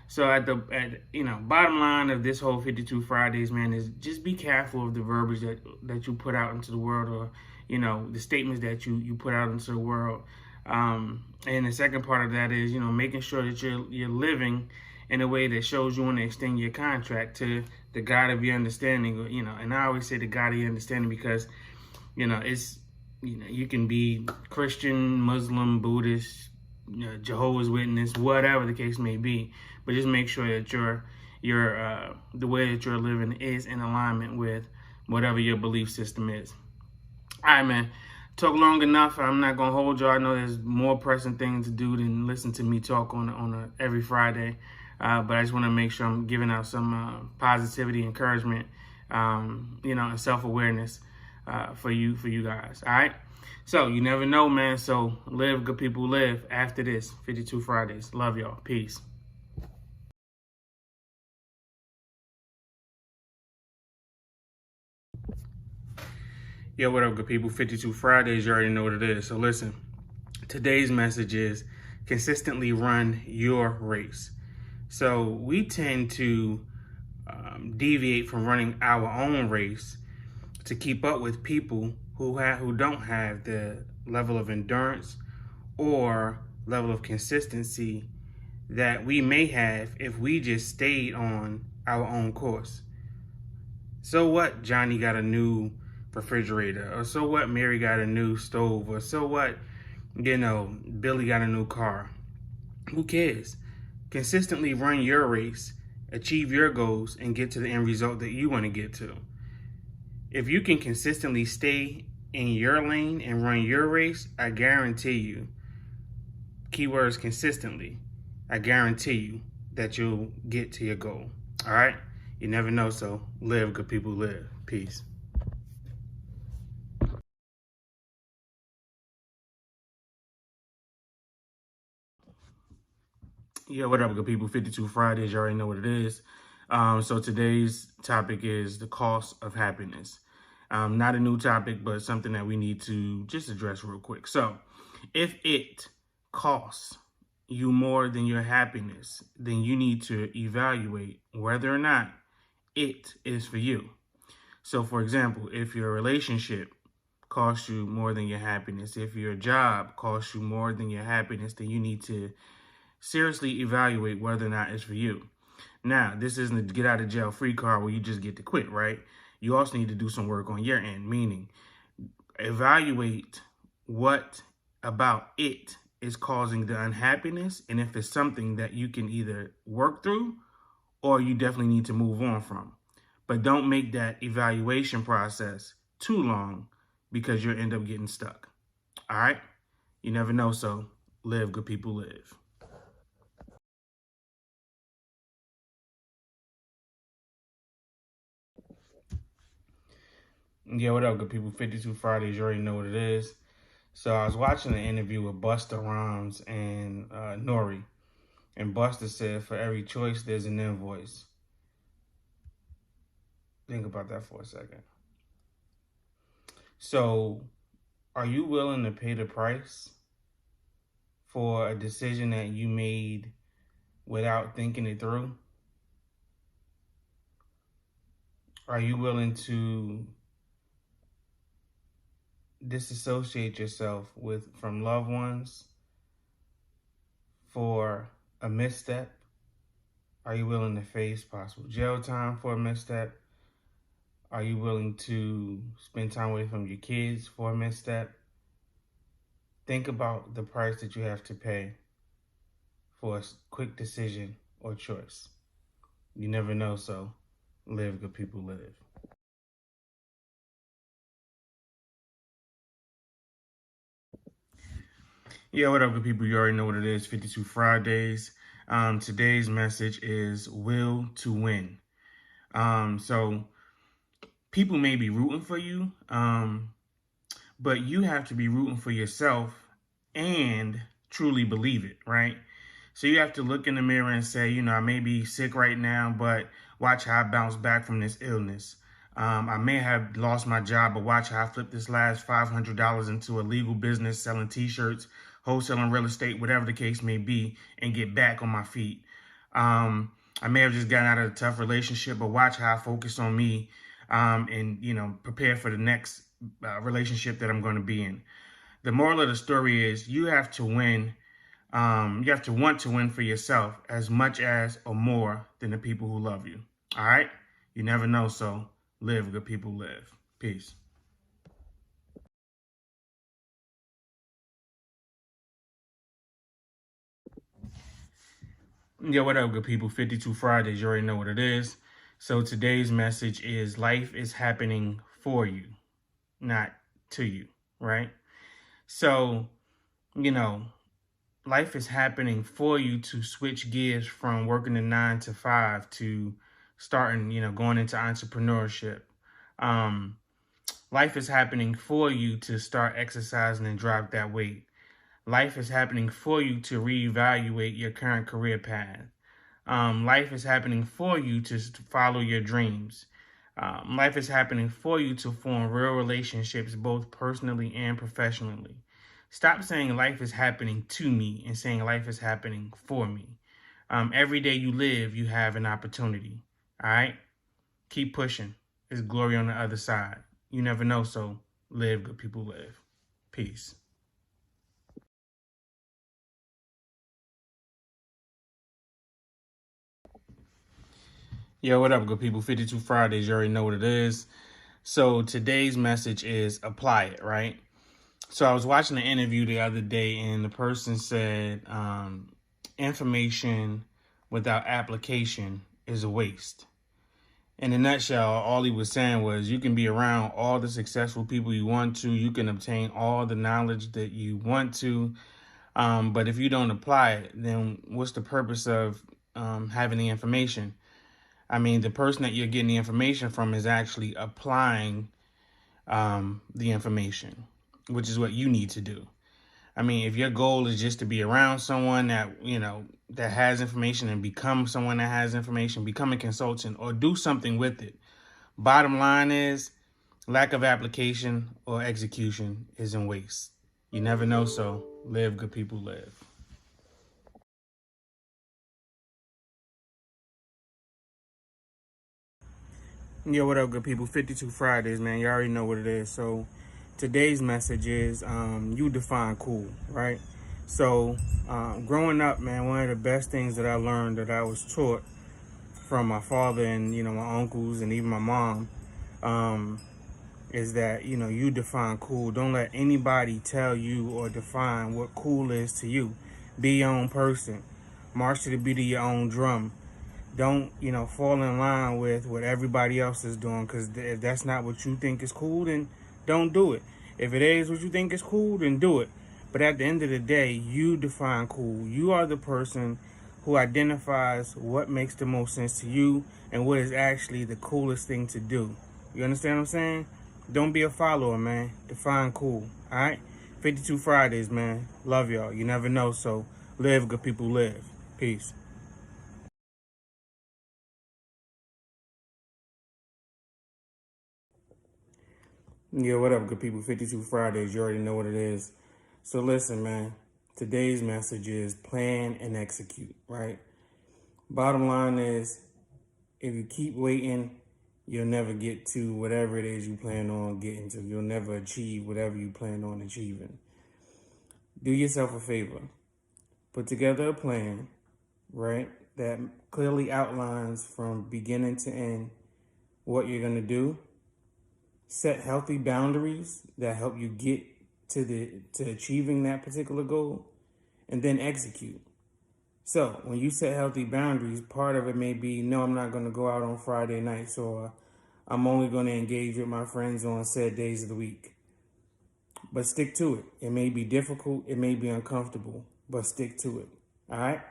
So bottom line of this whole 52 Fridays, man, is just be careful of the verbiage that you put out into the world, or, the statements that you put out into the world. And the second part of that is, making sure that you're living in a way that shows you want to extend your contract to the God of your understanding. And I always say the God of your understanding because, it's, you can be Christian, Muslim, Buddhist, Jehovah's Witness, whatever the case may be, but just make sure that the way that you're living is in alignment with whatever your belief system is. All right, man. Talk long enough. I'm not gonna hold y'all. I know there's more pressing things to do than listen to me talk on every Friday. But I just want to make sure I'm giving out some positivity, encouragement, and self-awareness for you guys. All right. So you never know, man. So live, good people, live. After this 52 Fridays. Love y'all. Peace. Yo, what up, good people? 52 Fridays. You already know what it is. So listen, today's message is consistently run your race. So we tend to deviate from running our own race to keep up with people who don't have the level of endurance or level of consistency that we may have if we just stayed on our own course. So what? Johnny got a new refrigerator, or so what? Mary got a new stove, or so what? Billy got a new car. Who cares? Consistently run your race, achieve your goals, and get to the end result that you want to get to. If you can consistently stay in your lane and run your race, I guarantee you, keywords consistently, I guarantee you that you'll get to your goal. All right? You never know, so live, good people, live. Peace. Yeah, what up, good people? 52 Fridays, you already know what it is. So today's topic is the cost of happiness. Not a new topic, but something that we need to just address real quick. So if it costs you more than your happiness, then you need to evaluate whether or not it is for you. So for example, if your relationship costs you more than your happiness, if your job costs you more than your happiness, then you need to seriously evaluate whether or not it's for you. Now, this isn't a get out of jail free card where you just get to quit, right? You also need to do some work on your end, meaning evaluate what about it is causing the unhappiness, and if it's something that you can either work through or you definitely need to move on from. But don't make that evaluation process too long because you'll end up getting stuck. All right? You never know, so live, good people, live. Yeah, what up, good people? 52 Fridays, you already know what it is. So I was watching an interview with Busta Rhymes and Nori, and Busta said, "For every choice, there's an invoice." Think about that for a second. So, are you willing to pay the price for a decision that you made without thinking it through? Are you willing to disassociate yourself from loved ones for a misstep? Are you willing to face possible jail time for a misstep? Are you willing to spend time away from your kids for a misstep? Think about the price that you have to pay for a quick decision or choice. You never know, so live, good people, live. Yeah, what up, good people? You already know what it is, 52 Fridays. Today's message is will to win. So people may be rooting for you, but you have to be rooting for yourself and truly believe it, right? So you have to look in the mirror and say, I may be sick right now, but watch how I bounce back from this illness. I may have lost my job, but watch how I flip this last $500 into a legal business selling t-shirts, wholesaling real estate, whatever the case may be, and get back on my feet. I may have just gotten out of a tough relationship, but watch how I focus on me and, prepare for the next relationship that I'm going to be in. The moral of the story is you have to win. You have to want to win for yourself as much as or more than the people who love you. All right? You never know, so live, good people, live. Peace. Yo, what up, good people? 52 Fridays, you already know what it is. So today's message is life is happening for you, not to you, right? So, you know, life is happening for you to switch gears from working a 9 to 5 to starting, going into entrepreneurship. Um, Life is happening for you to start exercising and drop that weight. Life is happening for you to reevaluate your current career path. Life is happening for you to follow your dreams. Life is happening for you to form real relationships, both personally and professionally. Stop saying life is happening to me and saying life is happening for me. Every day you live, you have an opportunity. All right? Keep pushing. There's glory on the other side. You never know, so live, good people, live. Peace. Yo, what up, good people? 52 Fridays, you already know what it is. So today's message is apply it, right? So I was watching an interview the other day, and the person said information without application is a waste. In a nutshell, all he was saying was you can be around all the successful people you want to, you can obtain all the knowledge that you want to, but if you don't apply it, then what's the purpose of having the information? I mean, the person that you're getting the information from is actually applying the information, which is what you need to do. I mean, if your goal is just to be around someone that, that has information and become someone that has information, become a consultant or do something with it. Bottom line is lack of application or execution is in waste. You never know, so live, good people, live. Yo, what up, good people? 52 Fridays, man. You already know what it is. So today's message is you define cool, right? So growing up, man, one of the best things that I learned that I was taught from my father and, my uncles and even my mom is that, you define cool. Don't let anybody tell you or define what cool is to you. Be your own person. March to the beat of your own drum. Don't, fall in line with what everybody else is doing, because if that's not what you think is cool, then don't do it. If it is what you think is cool, then do it. But at the end of the day, you define cool. You are the person who identifies what makes the most sense to you and what is actually the coolest thing to do. You understand what I'm saying? Don't be a follower, man. Define cool. All right? 52 Fridays, man. Love y'all. You never know, so live, good people, live. Peace. Yeah, what up, good people? 52 Fridays, you already know what it is. So listen, man, today's message is plan and execute, right? Bottom line is, if you keep waiting, you'll never get to whatever it is you plan on getting to. You'll never achieve whatever you plan on achieving. Do yourself a favor. Put together a plan, right, that clearly outlines from beginning to end what you're going to do. Set healthy boundaries that help you get to achieving that particular goal, and then execute. So when you set healthy boundaries, part of it may be, no, I'm not going to go out on Friday nights, or I'm only going to engage with my friends on said days of the week. But stick to it. It may be difficult, it may be uncomfortable, but stick to it. All right?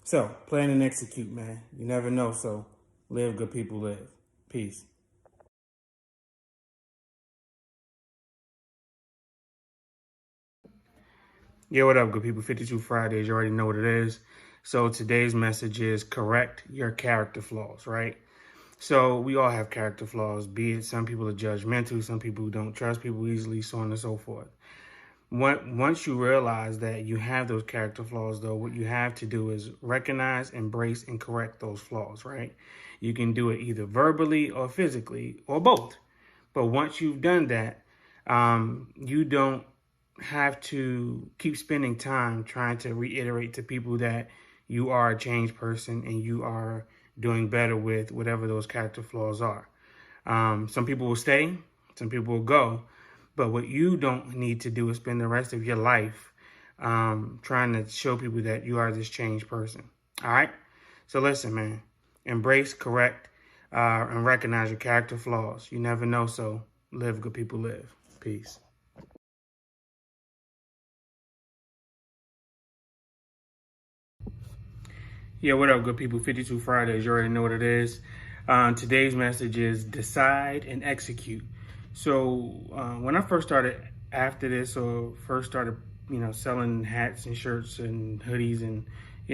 So plan and execute, man. You never know, so live, good people, live. Peace. Yeah, what up, good people? 52 Fridays, you already know what it is. So today's message is correct your character flaws, right? So we all have character flaws, be it some people are judgmental, some people who don't trust people easily, so on and so forth. Once you realize that you have those character flaws, though, what you have to do is recognize, embrace, and correct those flaws, right? You can do it either verbally or physically or both. But once you've done that, you don't have to keep spending time trying to reiterate to people that you are a changed person and you are doing better with whatever those character flaws are. Some people will stay, some people will go, but what you don't need to do is spend the rest of your life trying to show people that you are this changed person. All right? So listen, man, embrace, correct, and recognize your character flaws. You never know, so live, good people, live. Peace. Yeah, what up, good people? 52 Fridays, you already know what it is. Today's message is decide and execute. So when I first started after this, or first started, selling hats and shirts and hoodies and,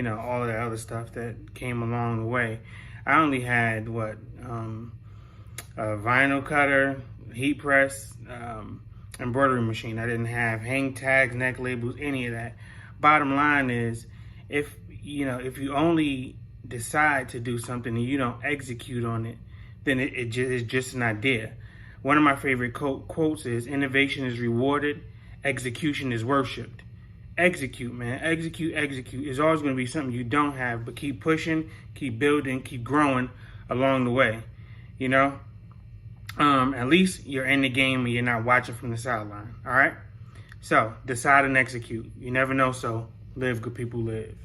all of that other stuff that came along the way, I only had a vinyl cutter, heat press, embroidery machine. I didn't have hang tags, neck labels, any of that. Bottom line is, if you only decide to do something and you don't execute on it, then it's just an idea. One of my favorite quotes is, innovation is rewarded, execution is worshipped. Execute, man. Execute. It's always going to be something you don't have, but keep pushing, keep building, keep growing along the way. You know, at least you're in the game and you're not watching from the sideline. All right? So decide and execute. You never know, so live, good people, live.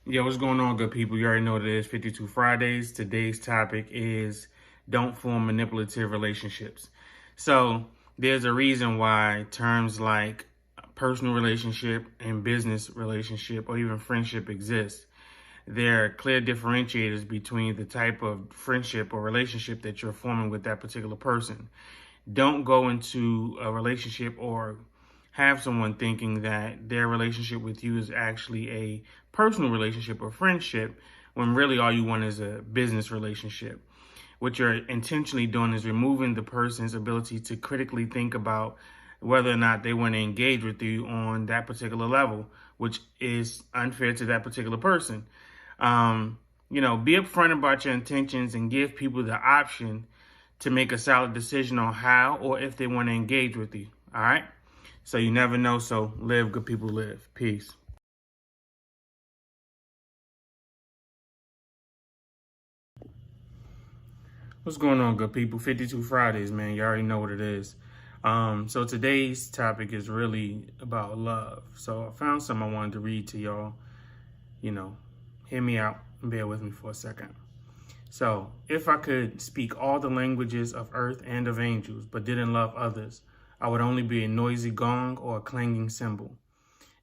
Yo, what's going on, good people? You already know what it is, 52 Fridays. Today's topic is don't form manipulative relationships. So there's a reason why terms like personal relationship and business relationship or even friendship exist. There are clear differentiators between the type of friendship or relationship that you're forming with that particular person. Don't go into a relationship or have someone thinking that their relationship with you is actually a personal relationship or friendship, when really all you want is a business relationship. What you're intentionally doing is removing the person's ability to critically think about whether or not they want to engage with you on that particular level, which is unfair to that particular person. Be upfront about your intentions and give people the option to make a solid decision on how or if they want to engage with you. All right? So you never know. So live, good people, live. Peace. What's going on, good people? 52 Fridays, man. You already know what it is. So today's topic is really about love. So I found something I wanted to read to y'all. You know, hear me out and bear with me for a second. So, if I could speak all the languages of earth and of angels, but didn't love others, I would only be a noisy gong or a clanging cymbal.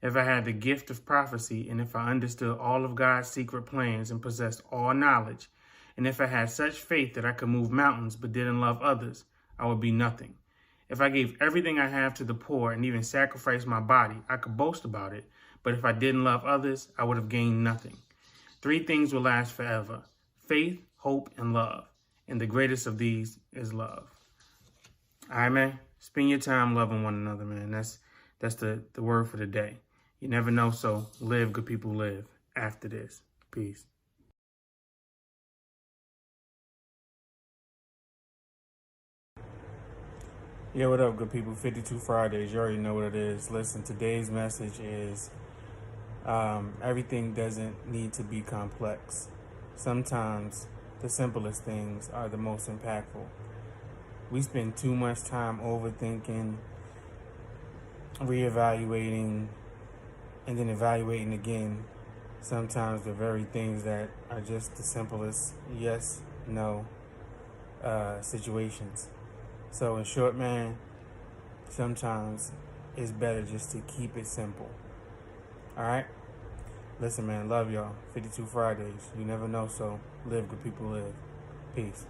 If I had the gift of prophecy, and if I understood all of God's secret plans and possessed all knowledge, and if I had such faith that I could move mountains but didn't love others, I would be nothing. If I gave everything I have to the poor and even sacrificed my body, I could boast about it, but if I didn't love others, I would have gained nothing. Three things will last forever: faith, hope, and love. And the greatest of these is love. All right, man. Spend your time loving one another, man. That's the word for the day. You never know, so live, good people, live. After this, peace. Yeah, what up, good people? 52 Fridays. You already know what it is. Listen, today's message is everything doesn't need to be complex. Sometimes the simplest things are the most impactful. We spend too much time overthinking, reevaluating, and then evaluating again. Sometimes the very things that are just the simplest yes, no situations. So in short, man, sometimes it's better just to keep it simple. All right? Listen, man, love y'all. 52 Fridays. You never know, so live, good people, live. Peace.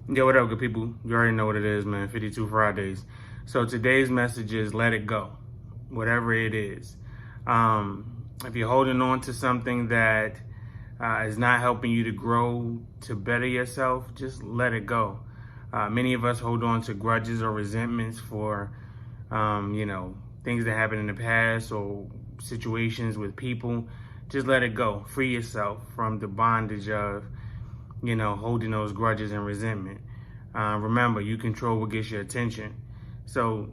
Yo, what up, good people? You already know what it is, man. 52 Fridays. So today's message is let it go, whatever it is. If you're holding on to something that is not helping you to grow, to better yourself, just let it go. Many of us hold on to grudges or resentments for, things that happened in the past or situations with people. Just let it go. Free yourself from the bondage of holding those grudges and resentment. Remember, you control what gets your attention. So,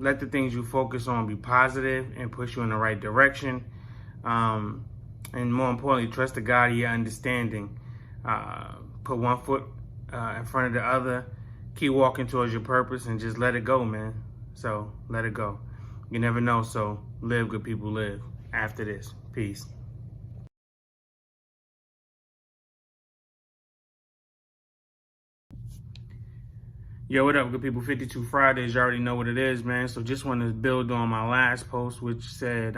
let the things you focus on be positive and push you in the right direction. And more importantly, trust the God of your understanding. Put one foot in front of the other. Keep walking towards your purpose and just let it go, man. So, let it go. You never know, so live, good people, live. After this, peace. Yo, what up, good people? 52 Fridays, you already know what it is, man. So just want to build on my last post, which said,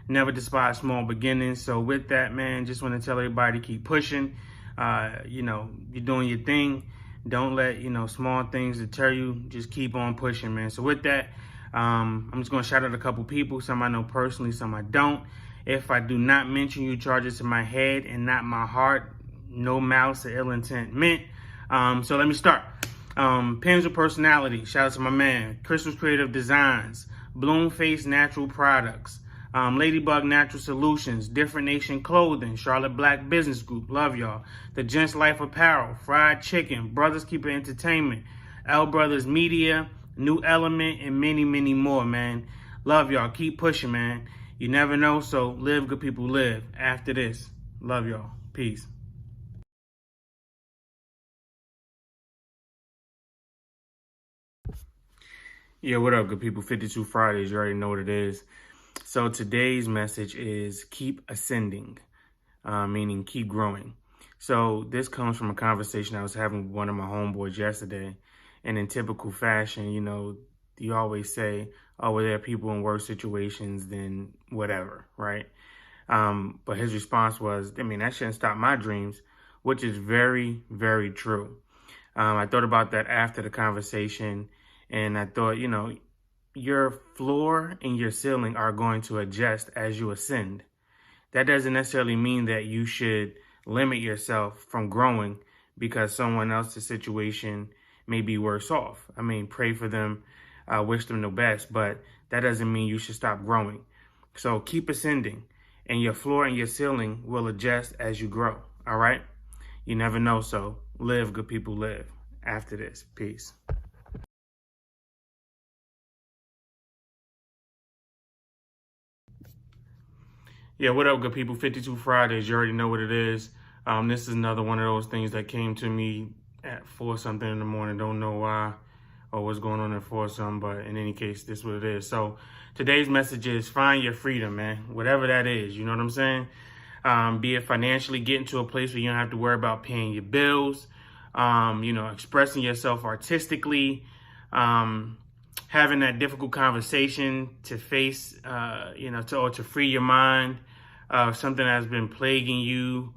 never despise small beginnings. So with that, man, just want to tell everybody to keep pushing. You're doing your thing. Don't let, small things deter you. Just keep on pushing, man. So with that, I'm just going to shout out a couple people. Some I know personally, some I don't. If I do not mention you, charge it to my head and not my heart. No malice or ill intent meant. So let me start. Pens with Personality, shout out to my man. Crystal's Creative Designs, Bloomface Natural Products, Ladybug Natural Solutions, Different Nation Clothing, Charlotte Black Business Group, love y'all. The Gents Life Apparel, Fried Chicken, Brothers Keeper Entertainment, L Brothers Media, New Element, and many, many more, man. Love y'all. Keep pushing, man. You never know, so live, good people, live. After this, love y'all. Peace. Yeah, what up, good people? 52 Fridays, you already know what it is. So today's message is keep ascending, meaning keep growing. So this comes from a conversation I was having with one of my homeboys yesterday. And in typical fashion, you always say, oh, well, there are people in worse situations than whatever, right? But his response was, that shouldn't stop my dreams, which is very, very true. I thought about that after the conversation, and I thought, your floor and your ceiling are going to adjust as you ascend. That doesn't necessarily mean that you should limit yourself from growing because someone else's situation may be worse off. Pray for them, wish them the best, but that doesn't mean you should stop growing. So keep ascending, and your floor and your ceiling will adjust as you grow, all right? You never know, so live, good people, live. After this, peace. Yeah, what up, good people? 52 Fridays, you already know what it is. This is another one of those things that came to me at 4 something in the morning. Don't know why or what's going on at 4 something, but in any case, this is what it is. So today's message is find your freedom, man. Whatever that is, you know what I'm saying? Be it financially getting to a place where you don't have to worry about paying your bills, expressing yourself artistically, having that difficult conversation to face, to free your mind of something that's been plaguing you,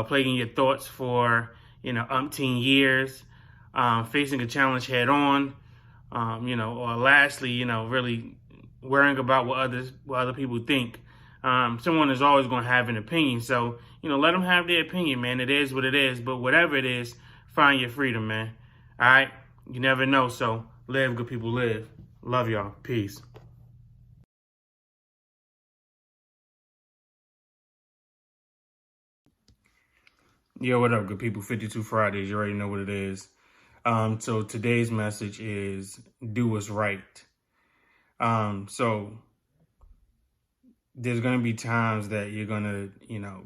plaguing your thoughts for, umpteen years, facing a challenge head on, or lastly, really worrying about what other people think. Someone is always going to have an opinion. So, let them have their opinion, man. It is what it is. But whatever it is, find your freedom, man. All right? You never know. So live, good people, live. Love y'all. Peace. Yo, what up, good people? 52 Fridays. You already know what it is. So today's message is do what's right. So there's going to be times that you're going to,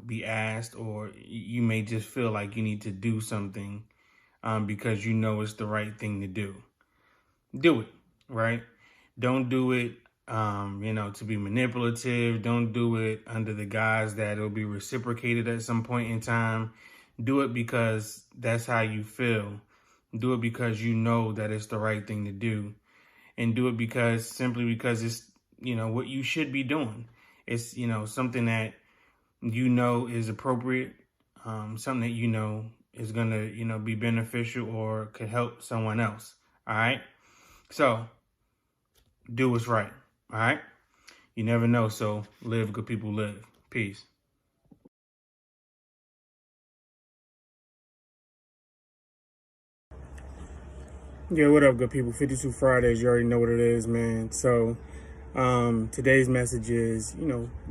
be asked, or you may just feel like you need to do something because you know it's the right thing to do. Do it, right? Don't do it, to be manipulative. Don't do it under the guise that it'll be reciprocated at some point in time. Do it because that's how you feel. Do it because you know that it's the right thing to do. And do it simply because it's, what you should be doing. It's, something that is appropriate, something that is going to, be beneficial or could help someone else. All right. So do what's right. All right. You never know. So live, good people, live. Peace. Yeah, what up, good people? 52 Fridays, you already know what it is, man. So today's message is,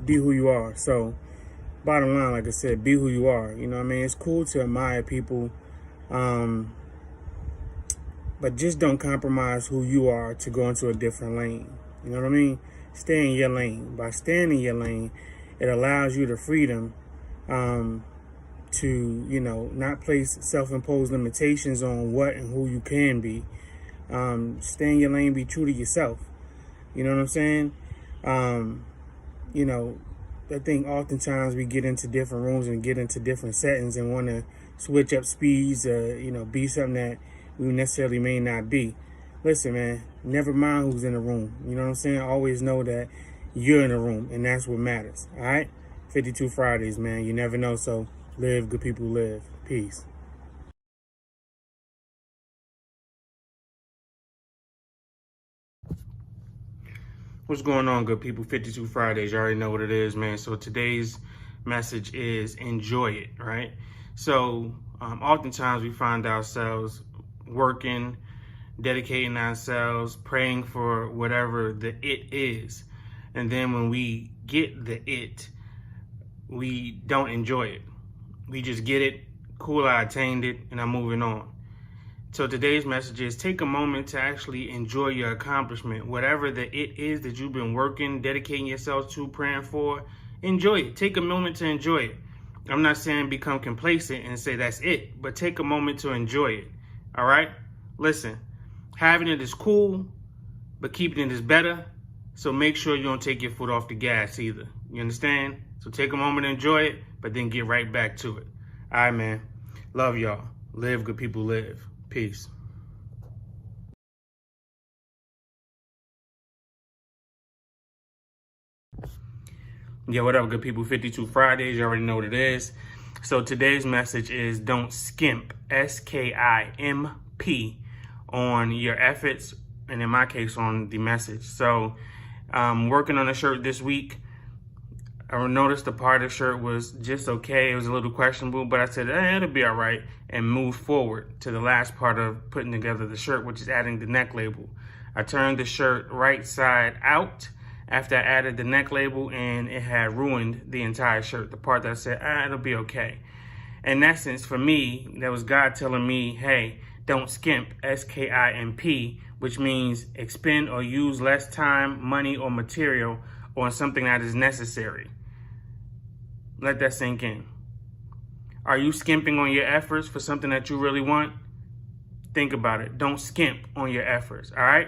be who you are. So bottom line, like I said, be who you are. It's cool to admire people, but just don't compromise who you are to go into a different lane. You know what I mean? Stay in your lane. By staying in your lane, it allows you the freedom to, not place self-imposed limitations on what and who you can be. Stay in your lane, be true to yourself. You know what I'm saying? I think oftentimes we get into different rooms and get into different settings and want to switch up speeds, be something that we necessarily may not be. Listen, man, never mind who's in the room. You know what I'm saying? Always know that you're in the room, and that's what matters. All right? 52 Fridays, man. You never know, so live, good people, live. Peace. What's going on, good people? 52 Fridays. You already know what it is, man. So today's message is enjoy it, right? So oftentimes we find ourselves working, dedicating ourselves, praying for whatever the it is. And then when we get the it, we don't enjoy it. We just get it, cool, I attained it, and I'm moving on. So today's message is take a moment to actually enjoy your accomplishment. Whatever the it is that you've been working, dedicating yourself to, praying for, enjoy it. Take a moment to enjoy it. I'm not saying become complacent and say that's it, but take a moment to enjoy it. All right? Listen, having it is cool, but keeping it is better. So make sure you don't take your foot off the gas either. You understand? So take a moment to enjoy it, but then get right back to it. All right, man. Love y'all. Live, good people, live. Peace. Yeah, what up, good people? 52 Fridays. You already know what it is. So today's message is don't skimp, S-K-I-M-P, on your efforts, and in my case, on the message. So I'm working on a shirt this week. I noticed the part of the shirt was just okay. It was a little questionable, but I said, it'll be all right, and moved forward to the last part of putting together the shirt, which is adding the neck label. I turned the shirt right side out after I added the neck label, and it had ruined the entire shirt. The part that I said, it'll be okay. In essence, for me, that was God telling me, hey, don't skimp, S-K-I-M-P, which means expend or use less time, money, or material on something that is necessary. Let that sink in. Are you skimping on your efforts for something that you really want? Think about it. Don't skimp on your efforts, all right?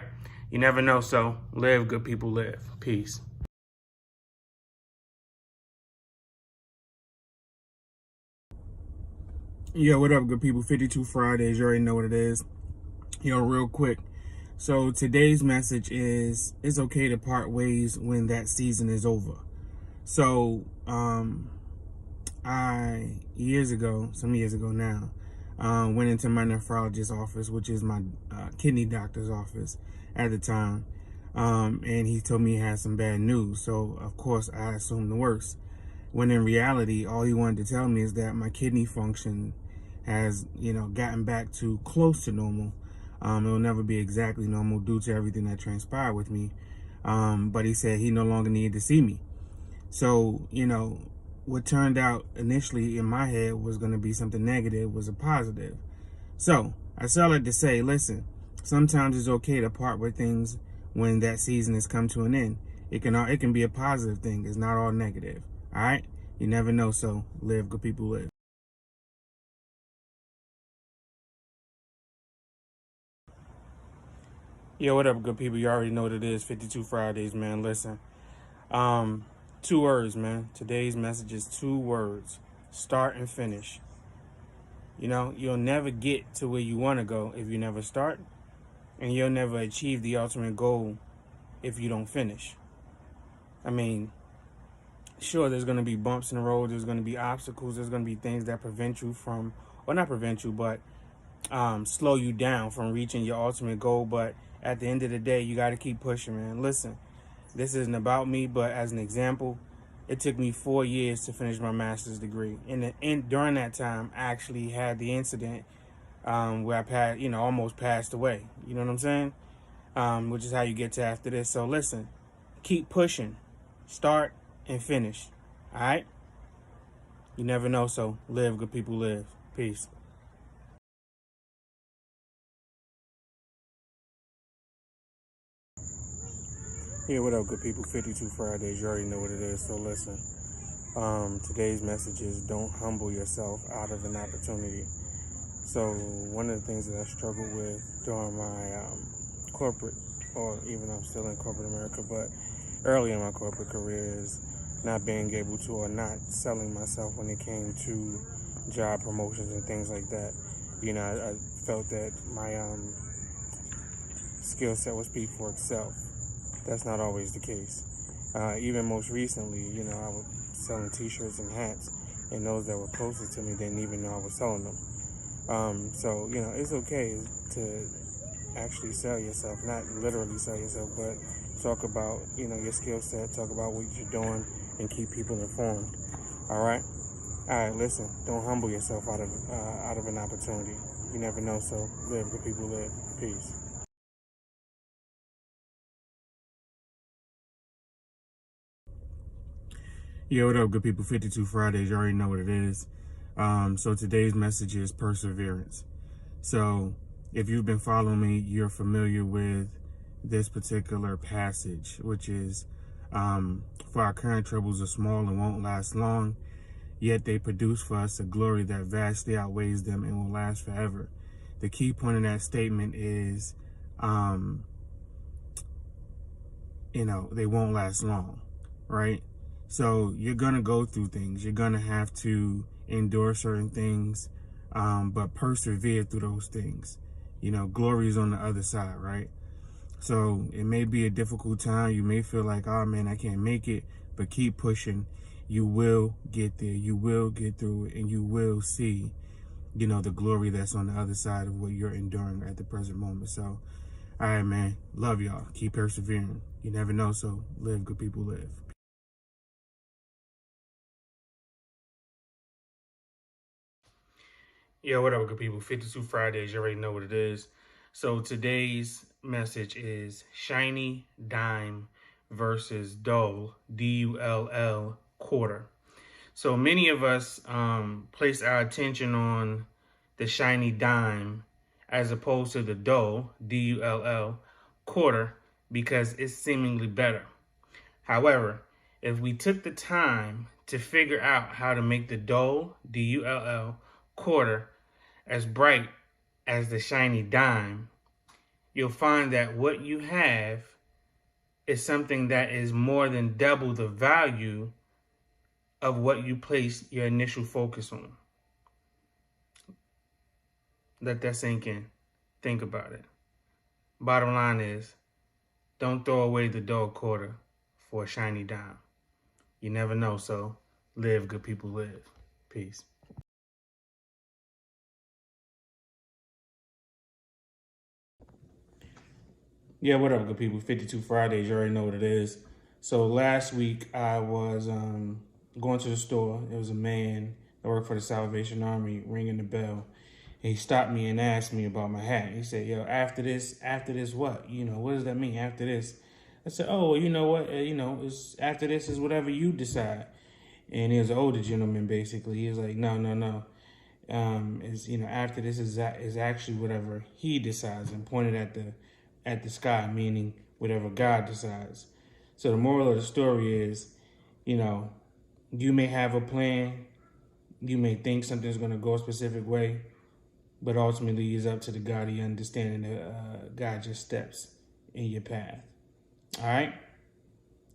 You never know, so live, good people, live. Peace. Yo, what up, good people? 52 Fridays, you already know what it is. Yo, real quick. So today's message is, it's okay to part ways when that season is over. So, I, some years ago now, went into my nephrologist's office, which is my kidney doctor's office at the time. And he told me he had some bad news. So, of course, I assumed the worst. When in reality, all he wanted to tell me is that my kidney function has, gotten back to close to normal. It'll never be exactly normal due to everything that transpired with me. But he said he no longer needed to see me. So, what turned out initially in my head was going to be something negative was a positive. So, I say all that to say, listen, sometimes it's okay to part with things when that season has come to an end. It can be a positive thing. It's not all negative. All right? You never know, so live, good people, live. Yo, what up, good people? You already know what it is. 52 Fridays, man. Listen. 2 words, man. Today's message is 2 words. Start and finish. You'll never get to where you want to go if you never start. And you'll never achieve the ultimate goal if you don't finish. I mean, sure, there's going to be bumps in the road. There's going to be obstacles. There's going to be things that prevent you from, well, not prevent you, but slow you down from reaching your ultimate goal. But at the end of the day, you got to keep pushing, man. Listen, this isn't about me, but as an example, it took me 4 years to finish my master's degree. And during that time, I actually had the incident where almost passed away. You know what I'm saying? Which is how you get to after this. So listen, keep pushing. Start and finish. All right? You never know, so live, good people, live. Peace. Yeah, what up, good people? 52 Fridays. You already know what it is, so listen. Today's message is don't humble yourself out of an opportunity. So one of the things that I struggled with during my corporate, or even I'm still in corporate America, but early in my corporate career is not being able to, or not selling myself when it came to job promotions and things like that. I felt that my skill set would speak for itself. That's not always the case. Even most recently, I was selling t-shirts and hats, and those that were closest to me didn't even know I was selling them. So, it's okay to actually sell yourself, not literally sell yourself, but talk about, your skill set, talk about what you're doing, and keep people informed. All right? All right, listen, don't humble yourself out of an opportunity. You never know, so live, good people, live. Peace. Yo, what up, good people? 52 Fridays, you already know what it is. So today's message is perseverance. So if you've been following me, you're familiar with this particular passage, which is, for our current troubles are small and won't last long, yet they produce for us a glory that vastly outweighs them and will last forever. The key point of that statement is, they won't last long, right? So you're going to go through things. You're going to have to endure certain things, but persevere through those things. Glory is on the other side, right? So it may be a difficult time. You may feel like, oh man, I can't make it, but keep pushing. You will get there. You will get through it, and you will see, the glory that's on the other side of what you're enduring at the present moment. So, all right, man. Love y'all. Keep persevering. You never know, so live, good people, live. Yo, what up, good people? 52 Fridays, you already know what it is. So today's message is shiny dime versus dull, D-U-L-L, quarter. So many of us place our attention on the shiny dime as opposed to the dull, D-U-L-L, quarter, because it's seemingly better. However, if we took the time to figure out how to make the dull, D-U-L-L, quarter as bright as the shiny dime, you'll find that what you have is something that is more than double the value of what you place your initial focus on. Let that sink in. Think about it. Bottom line is, don't throw away the dull quarter for a shiny dime. You never know, so live, good people, live. Peace. Yeah, what up, good people? 52 Fridays, you already know what it is. So last week I was going to the store. There was a man that worked for the Salvation Army ringing the bell. And he stopped me and asked me about my hat. He said, yo, after this what? What does that mean, after this? I said, oh, well, you know what? It's after this is whatever you decide. And he was an older gentleman, basically. He was like, no. After this is actually whatever he decides, and pointed at the sky, meaning whatever God decides. So the moral of the story is, you may have a plan, you may think something's going to go a specific way, but ultimately it's up to the God you understanding that God just steps in your path. All right?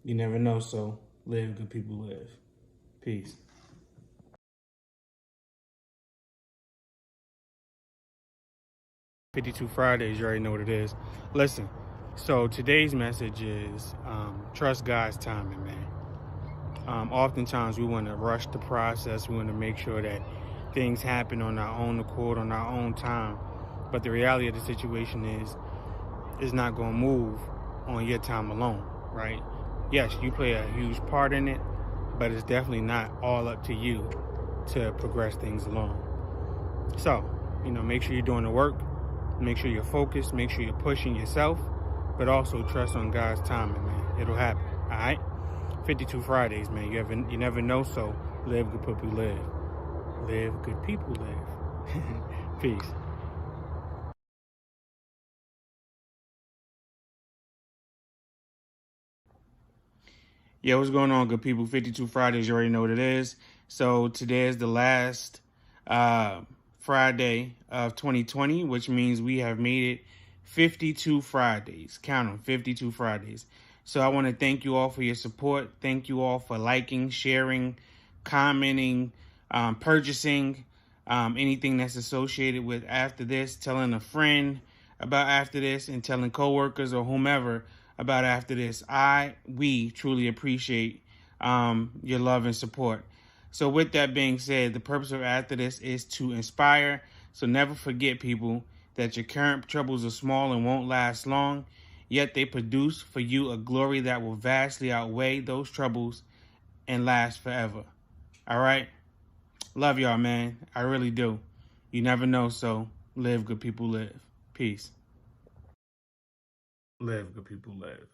You never know, so live, good people, live. Peace. 52 Fridays, you already know what it is. Listen, so today's message is trust God's timing, man. Oftentimes we want to rush the process. We want to make sure that things happen on our own accord, on our own time. But the reality of the situation is, it's not going to move on your time alone, right? Yes, you play a huge part in it, but it's definitely not all up to you to progress things along. So, make sure you're doing the work. Make sure you're focused. Make sure you're pushing yourself, but also trust on God's timing, man. It'll happen, all right? 52 Fridays, man. You never know, so live, good people, live. Live, good people, live. Peace. Yeah, what's going on, good people? 52 Fridays, you already know what it is. So today is the last Friday of 2020, which means we have made it 52 Fridays. Count them, 52 Fridays. So I want to thank you all for your support. Thank you all for liking, sharing, commenting, purchasing, anything that's associated with After This, telling a friend about After This, and telling coworkers or whomever about After This. We truly appreciate your love and support. So with that being said, the purpose of After This is to inspire. So never forget, people, that your current troubles are small and won't last long, yet they produce for you a glory that will vastly outweigh those troubles and last forever. All right? Love y'all, man. I really do. You never know, so live, good people, live. Peace. Live, good people, live.